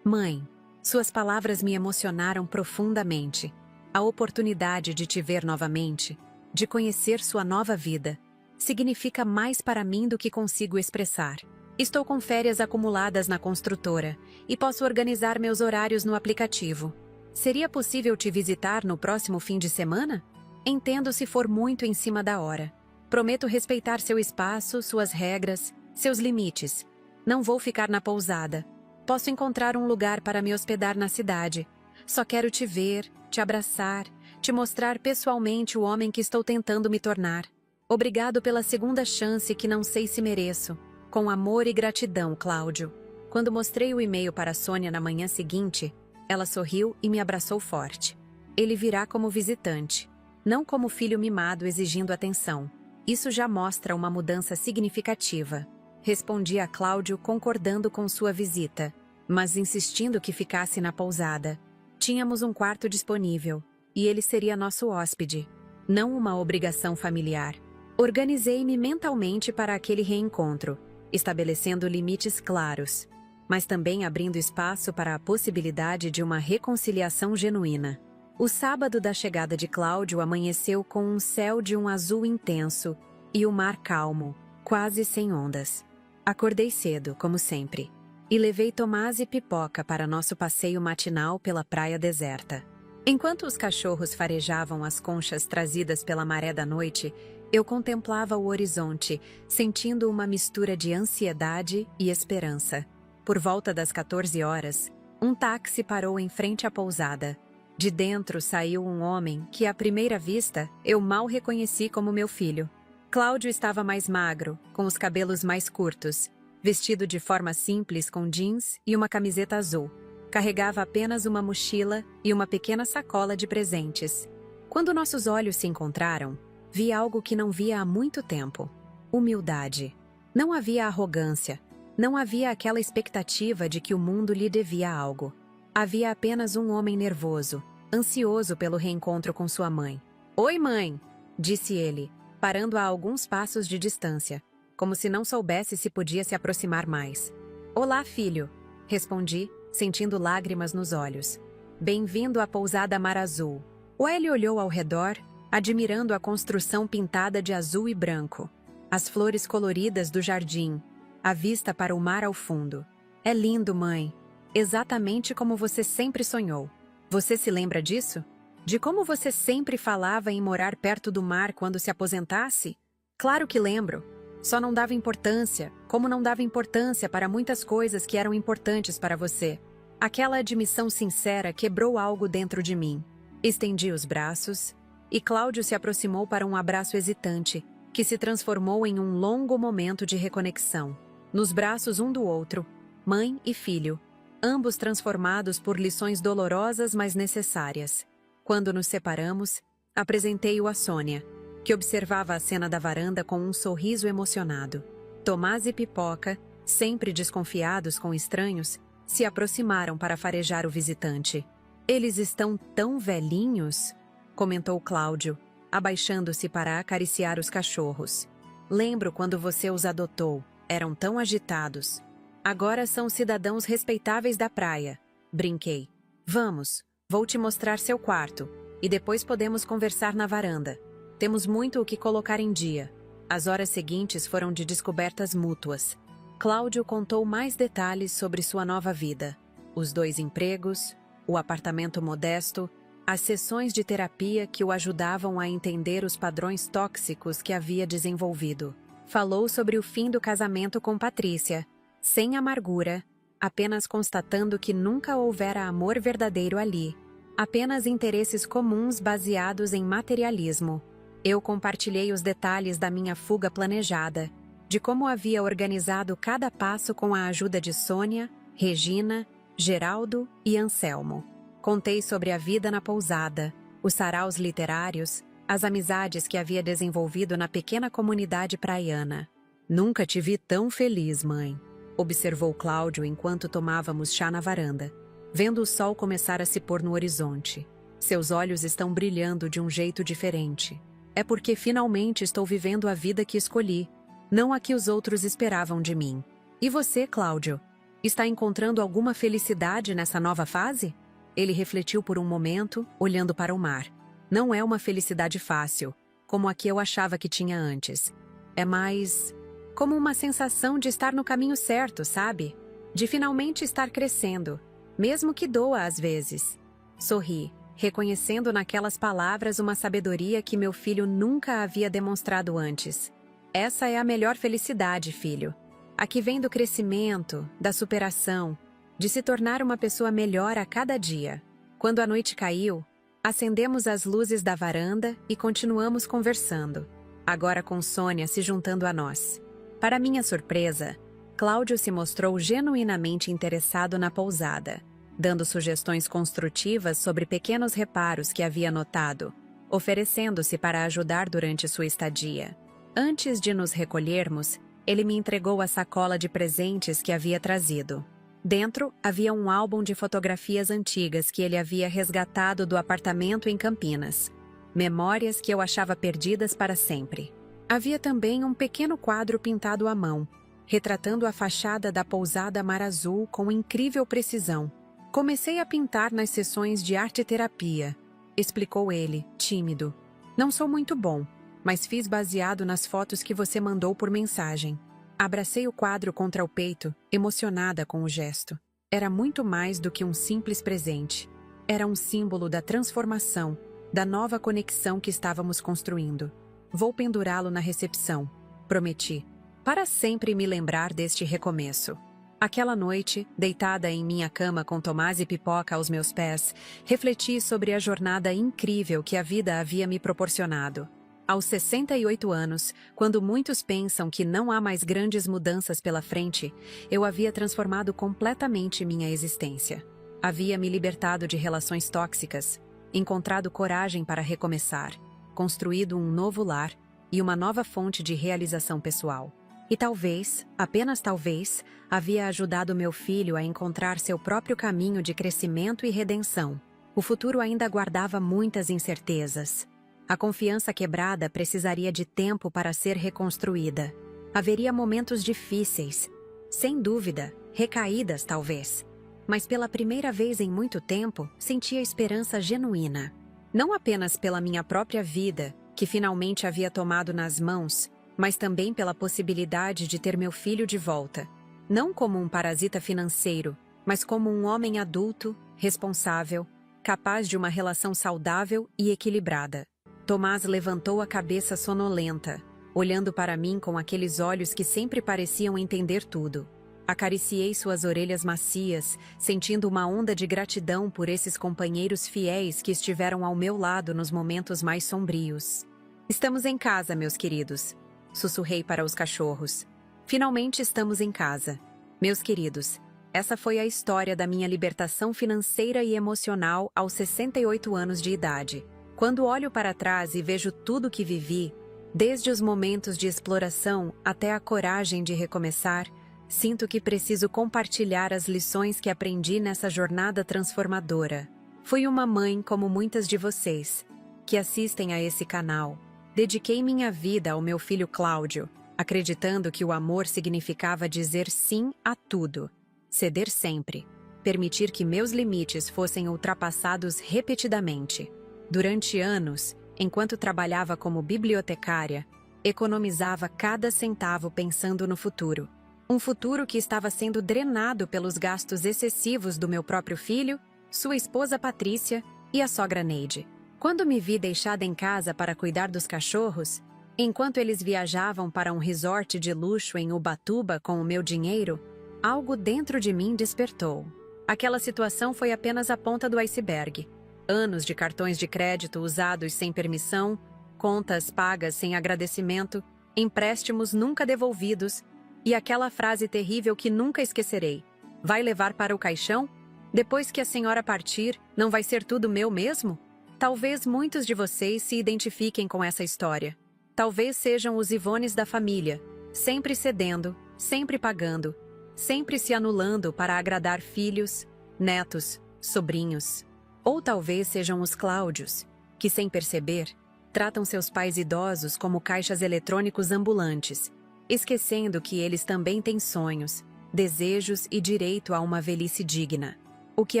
Mãe, suas palavras me emocionaram profundamente. A oportunidade de te ver novamente, de conhecer sua nova vida, significa mais para mim do que consigo expressar. Estou com férias acumuladas na construtora e posso organizar meus horários no aplicativo. Seria possível te visitar no próximo fim de semana? Entendo se for muito em cima da hora. Prometo respeitar seu espaço, suas regras, seus limites. Não vou ficar na pousada. Posso encontrar um lugar para me hospedar na cidade. Só quero te ver, te abraçar, te mostrar pessoalmente o homem que estou tentando me tornar. Obrigado pela segunda chance que não sei se mereço. Com amor e gratidão, Cláudio. Quando mostrei o e-mail para a Sônia na manhã seguinte, ela sorriu e me abraçou forte. Ele virá como visitante, não como filho mimado exigindo atenção. Isso já mostra uma mudança significativa. respondi a Cláudio concordando com sua visita, mas insistindo que ficasse na pousada. Tínhamos um quarto disponível, e ele seria nosso hóspede, não uma obrigação familiar. Organizei-me mentalmente para aquele reencontro, estabelecendo limites claros, mas também abrindo espaço para a possibilidade de uma reconciliação genuína. O sábado da chegada de Cláudio amanheceu com um céu de um azul intenso e o mar calmo, quase sem ondas. Acordei cedo, como sempre, e levei Tomás e Pipoca para nosso passeio matinal pela praia deserta. Enquanto os cachorros farejavam as conchas trazidas pela maré da noite, eu contemplava o horizonte, sentindo uma mistura de ansiedade e esperança. Por volta das 14 horas, um táxi parou em frente à pousada. De dentro saiu um homem que, à primeira vista, eu mal reconheci como meu filho. Cláudio estava mais magro, com os cabelos mais curtos, vestido de forma simples com jeans e uma camiseta azul. Carregava apenas uma mochila e uma pequena sacola de presentes. Quando nossos olhos se encontraram, vi algo que não via há muito tempo: humildade. Não havia arrogância, não havia aquela expectativa de que o mundo lhe devia algo. Havia apenas um homem nervoso, ansioso pelo reencontro com sua mãe. "Oi, mãe!" disse ele, parando a alguns passos de distância, como se não soubesse se podia se aproximar mais. "Olá, filho!" respondi, sentindo lágrimas nos olhos. "Bem-vindo à pousada Mar Azul." O Hélio olhou ao redor, admirando a construção pintada de azul e branco, as flores coloridas do jardim, a vista para o mar ao fundo. "É lindo, mãe. Exatamente como você sempre sonhou. Você se lembra disso? De como você sempre falava em morar perto do mar quando se aposentasse?" "Claro que lembro. Só não dava importância, como não dava importância para muitas coisas que eram importantes para você." Aquela admissão sincera quebrou algo dentro de mim. Estendi os braços, e Cláudio se aproximou para um abraço hesitante, que se transformou em um longo momento de reconexão. Nos braços um do outro, mãe e filho, ambos transformados por lições dolorosas mas necessárias. Quando nos separamos, apresentei-o a Sônia, que observava a cena da varanda com um sorriso emocionado. Tomás e Pipoca, sempre desconfiados com estranhos, se aproximaram para farejar o visitante. "Eles estão tão velhinhos", comentou Cláudio, abaixando-se para acariciar os cachorros. "Lembro quando você os adotou, eram tão agitados. Agora são cidadãos respeitáveis da praia", brinquei. "Vamos, vou te mostrar seu quarto, e depois podemos conversar na varanda. Temos muito o que colocar em dia." As horas seguintes foram de descobertas mútuas. Cláudio contou mais detalhes sobre sua nova vida: os 2 empregos, o apartamento modesto, as sessões de terapia que o ajudavam a entender os padrões tóxicos que havia desenvolvido. Falou sobre o fim do casamento com Patrícia, sem amargura, apenas constatando que nunca houvera amor verdadeiro ali, apenas interesses comuns baseados em materialismo. Eu compartilhei os detalhes da minha fuga planejada, de como havia organizado cada passo com a ajuda de Sônia, Regina, Geraldo e Anselmo. Contei sobre a vida na pousada, os saraus literários, as amizades que havia desenvolvido na pequena comunidade praiana. "Nunca te vi tão feliz, mãe", observou Cláudio enquanto tomávamos chá na varanda, vendo o sol começar a se pôr no horizonte. "Seus olhos estão brilhando de um jeito diferente. É porque finalmente estou vivendo a vida que escolhi, não a que os outros esperavam de mim. E você, Cláudio? Está encontrando alguma felicidade nessa nova fase?" Ele refletiu por um momento, olhando para o mar. "Não é uma felicidade fácil, como a que eu achava que tinha antes. É mais como uma sensação de estar no caminho certo, sabe? De finalmente estar crescendo, mesmo que doa às vezes." Sorri, reconhecendo naquelas palavras uma sabedoria que meu filho nunca havia demonstrado antes. "Essa é a melhor felicidade, filho. A que vem do crescimento, da superação, de se tornar uma pessoa melhor a cada dia." Quando a noite caiu, acendemos as luzes da varanda e continuamos conversando, agora com Sônia se juntando a nós. Para minha surpresa, Cláudio se mostrou genuinamente interessado na pousada, dando sugestões construtivas sobre pequenos reparos que havia notado, oferecendo-se para ajudar durante sua estadia. Antes de nos recolhermos, Ele me entregou a sacola de presentes que havia trazido. Dentro havia um álbum de fotografias antigas que ele havia resgatado do apartamento em Campinas. Memórias que eu achava perdidas para sempre. Havia também um pequeno quadro pintado à mão, retratando a fachada da pousada Mar Azul com incrível precisão. Comecei a pintar nas sessões de arte-terapia, explicou ele, tímido. Não sou muito bom, mas fiz baseado nas fotos que você mandou por mensagem. Abracei o quadro contra o peito, emocionada com o gesto. Era muito mais do que um simples presente. Era um símbolo da transformação, da nova conexão que estávamos construindo. Vou pendurá-lo na recepção, prometi, para sempre me lembrar deste recomeço. Aquela noite, deitada em minha cama com Tomás e pipoca aos meus pés, refleti sobre a jornada incrível que a vida havia me proporcionado. Aos 68 anos, quando muitos pensam que não há mais grandes mudanças pela frente, eu havia transformado completamente minha existência. Havia me libertado de relações tóxicas, encontrado coragem para recomeçar, construído um novo lar e uma nova fonte de realização pessoal. E talvez, apenas talvez, havia ajudado meu filho a encontrar seu próprio caminho de crescimento e redenção. O futuro ainda guardava muitas incertezas. A confiança quebrada precisaria de tempo para ser reconstruída. Haveria momentos difíceis, sem dúvida, recaídas talvez. Mas pela primeira vez em muito tempo, sentia esperança genuína. Não apenas pela minha própria vida, que finalmente havia tomado nas mãos, mas também pela possibilidade de ter meu filho de volta. Não como um parasita financeiro, mas como um homem adulto, responsável, capaz de uma relação saudável e equilibrada. Tomás levantou a cabeça sonolenta, olhando para mim com aqueles olhos que sempre pareciam entender tudo. Acariciei suas orelhas macias, sentindo uma onda de gratidão por esses companheiros fiéis que estiveram ao meu lado nos momentos mais sombrios. Estamos em casa, meus queridos, sussurrei para os cachorros. Finalmente estamos em casa. Meus queridos, essa foi a história da minha libertação financeira e emocional aos 68 anos de idade. Quando olho para trás e vejo tudo que vivi, desde os momentos de exploração até a coragem de recomeçar, sinto que preciso compartilhar as lições que aprendi nessa jornada transformadora. Fui uma mãe como muitas de vocês, que assistem a esse canal. Dediquei minha vida ao meu filho Cláudio, acreditando que o amor significava dizer sim a tudo, ceder sempre, permitir que meus limites fossem ultrapassados repetidamente. Durante anos, enquanto trabalhava como bibliotecária, economizava cada centavo pensando no futuro. Um futuro que estava sendo drenado pelos gastos excessivos do meu próprio filho, sua esposa Patrícia e a sogra Neide. Quando me vi deixada em casa para cuidar dos cachorros, enquanto eles viajavam para um resort de luxo em Ubatuba com o meu dinheiro, algo dentro de mim despertou. Aquela situação foi apenas a ponta do iceberg. Anos de cartões de crédito usados sem permissão, contas pagas sem agradecimento, empréstimos nunca devolvidos e aquela frase terrível que nunca esquecerei. Vai levar para o caixão? Depois que a senhora partir, não vai ser tudo meu mesmo? Talvez muitos de vocês se identifiquem com essa história. Talvez sejam os Ivones da família, sempre cedendo, sempre pagando, sempre se anulando para agradar filhos, netos, sobrinhos. Ou talvez sejam os Cláudios, que sem perceber, tratam seus pais idosos como caixas eletrônicos ambulantes, esquecendo que eles também têm sonhos, desejos e direito a uma velhice digna. O que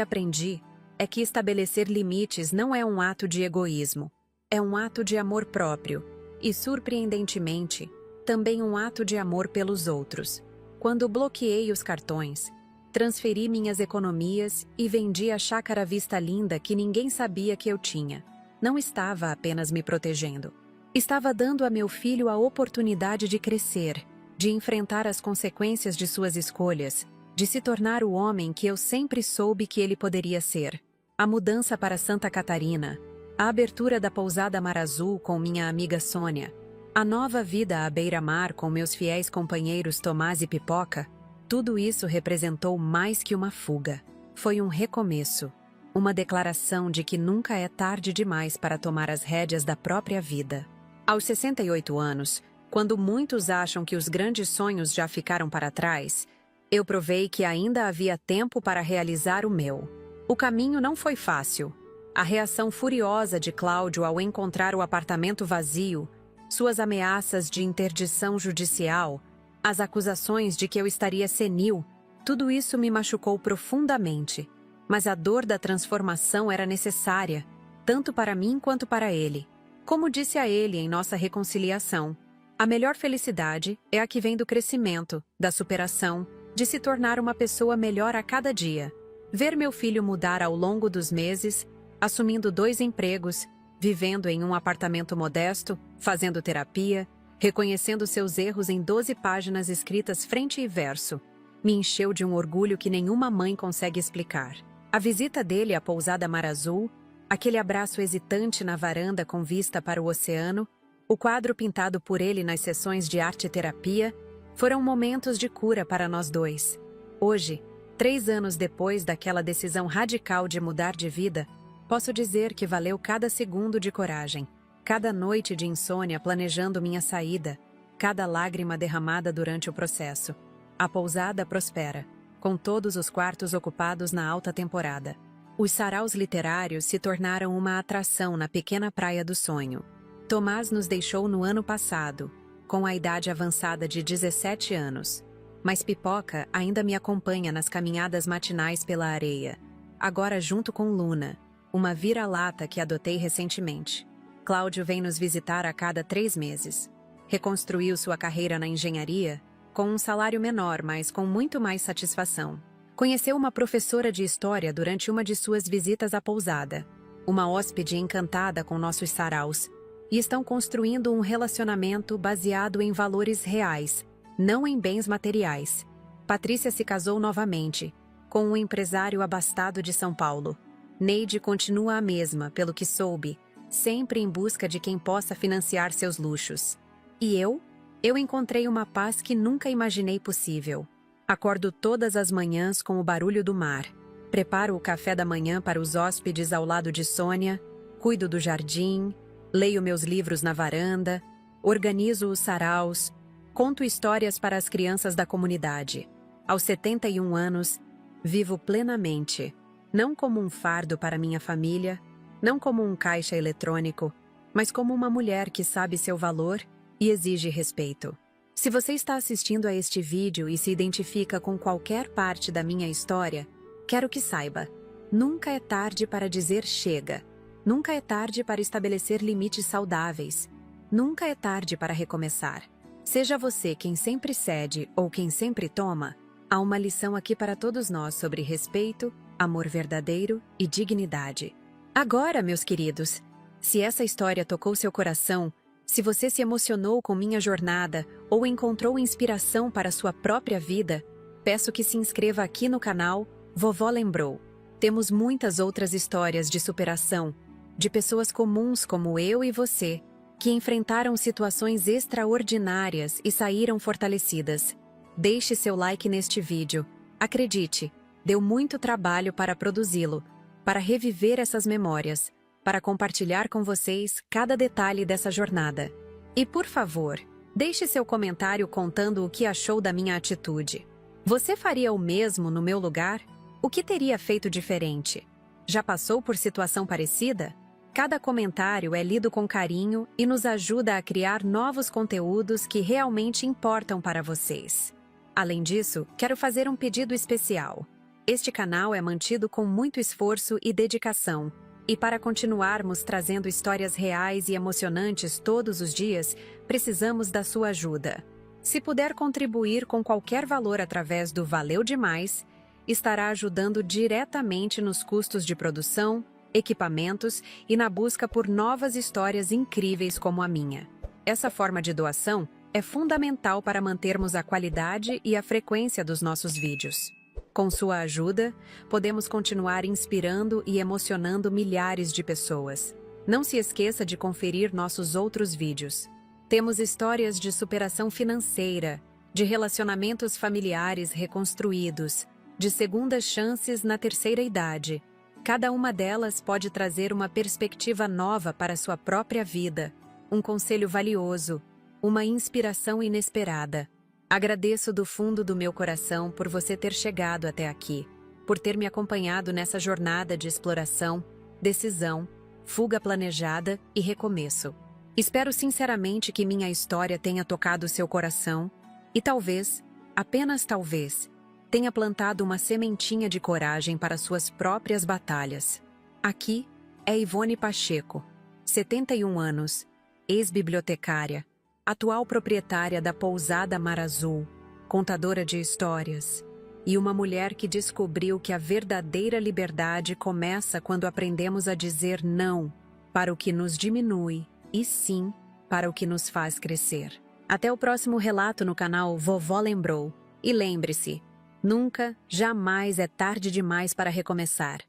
aprendi é que estabelecer limites não é um ato de egoísmo, é um ato de amor próprio e, surpreendentemente, também um ato de amor pelos outros. Quando bloqueei os cartões, transferi minhas economias e vendi a chácara Vista Linda que ninguém sabia que eu tinha. Não estava apenas me protegendo. Estava dando a meu filho a oportunidade de crescer, de enfrentar as consequências de suas escolhas, de se tornar o homem que eu sempre soube que ele poderia ser. A mudança para Santa Catarina, a abertura da pousada Mar Azul com minha amiga Sônia, a nova vida à beira-mar com meus fiéis companheiros Tomás e Pipoca, tudo isso representou mais que uma fuga. Foi um recomeço, uma declaração de que nunca é tarde demais para tomar as rédeas da própria vida. Aos 68 anos, Quando muitos acham que os grandes sonhos já ficaram para trás, eu provei que ainda havia tempo para realizar o meu. O caminho não foi fácil. A reação furiosa de Cláudio ao encontrar o apartamento vazio, suas ameaças de interdição judicial, as acusações de que eu estaria senil, tudo isso me machucou profundamente. Mas a dor da transformação era necessária, tanto para mim quanto para ele. Como disse a ele em nossa reconciliação, a melhor felicidade é a que vem do crescimento, da superação, de se tornar uma pessoa melhor a cada dia. Ver meu filho mudar ao longo dos meses, assumindo 2 empregos, vivendo em um apartamento modesto, fazendo terapia, reconhecendo seus erros em 12 páginas escritas frente e verso, me encheu de um orgulho que nenhuma mãe consegue explicar. A visita dele à pousada Mar Azul, aquele abraço hesitante na varanda com vista para o oceano, o quadro pintado por ele nas sessões de arte-terapia, foram momentos de cura para nós dois. Hoje, 3 anos depois daquela decisão radical de mudar de vida, posso dizer que valeu cada segundo de coragem, cada noite de insônia planejando minha saída, cada lágrima derramada durante o processo. A pousada prospera, com todos os quartos ocupados na alta temporada. Os saraus literários se tornaram uma atração na pequena praia do sonho. Tomás nos deixou no ano passado, com a idade avançada de 17 anos. Mas Pipoca ainda me acompanha nas caminhadas matinais pela areia, agora junto com Luna, uma vira-lata que adotei recentemente. Cláudio vem nos visitar a cada 3 meses. Reconstruiu sua carreira na engenharia, com um salário menor, mas com muito mais satisfação. Conheceu uma professora de história durante uma de suas visitas à pousada, uma hóspede encantada com nossos saraus, e estão construindo um relacionamento baseado em valores reais, não em bens materiais. Patrícia se casou novamente, com um empresário abastado de São Paulo. Neide continua a mesma, pelo que soube, sempre em busca de quem possa financiar seus luxos. E eu? Eu encontrei uma paz que nunca imaginei possível. Acordo todas as manhãs com o barulho do mar. Preparo o café da manhã para os hóspedes ao lado de Sônia, cuido do jardim, leio meus livros na varanda, organizo os saraus, conto histórias para as crianças da comunidade. Aos 71 anos, vivo plenamente, não como um fardo para minha família, não como um caixa eletrônico, mas como uma mulher que sabe seu valor e exige respeito. Se você está assistindo a este vídeo e se identifica com qualquer parte da minha história, quero que saiba, nunca é tarde para dizer chega. Nunca é tarde para estabelecer limites saudáveis. Nunca é tarde para recomeçar. Seja você quem sempre cede ou quem sempre toma, há uma lição aqui para todos nós sobre respeito, amor verdadeiro e dignidade. Agora, meus queridos, se essa história tocou seu coração, se você se emocionou com minha jornada ou encontrou inspiração para sua própria vida, peço que se inscreva aqui no canal Vovó Lembrou. Temos muitas outras histórias de superação, de pessoas comuns como eu e você, que enfrentaram situações extraordinárias e saíram fortalecidas. Deixe seu like neste vídeo. Acredite, deu muito trabalho para produzi-lo, para reviver essas memórias, para compartilhar com vocês cada detalhe dessa jornada. E por favor, deixe seu comentário contando o que achou da minha atitude. Você faria o mesmo no meu lugar? O que teria feito diferente? Já passou por situação parecida? Cada comentário é lido com carinho e nos ajuda a criar novos conteúdos que realmente importam para vocês. Além disso, quero fazer um pedido especial. Este canal é mantido com muito esforço e dedicação, e para continuarmos trazendo histórias reais e emocionantes todos os dias, precisamos da sua ajuda. Se puder contribuir com qualquer valor através do Valeu Demais, estará ajudando diretamente nos custos de produção, equipamentos e na busca por novas histórias incríveis como a minha. Essa forma de doação é fundamental para mantermos a qualidade e a frequência dos nossos vídeos. Com sua ajuda, podemos continuar inspirando e emocionando milhares de pessoas. Não se esqueça de conferir nossos outros vídeos. Temos histórias de superação financeira, de relacionamentos familiares reconstruídos, de segundas chances na terceira idade. Cada uma delas pode trazer uma perspectiva nova para sua própria vida, um conselho valioso, uma inspiração inesperada. Agradeço do fundo do meu coração por você ter chegado até aqui, por ter me acompanhado nessa jornada de exploração, decisão, fuga planejada e recomeço. Espero sinceramente que minha história tenha tocado seu coração e talvez, apenas talvez, tenha plantado uma sementinha de coragem para suas próprias batalhas. Aqui é Ivone Pacheco, 71 anos, ex-bibliotecária, atual proprietária da Pousada Mar Azul, contadora de histórias, e uma mulher que descobriu que a verdadeira liberdade começa quando aprendemos a dizer não para o que nos diminui e sim para o que nos faz crescer. Até o próximo relato no canal Vovó Lembrou. E lembre-se, nunca, jamais é tarde demais para recomeçar.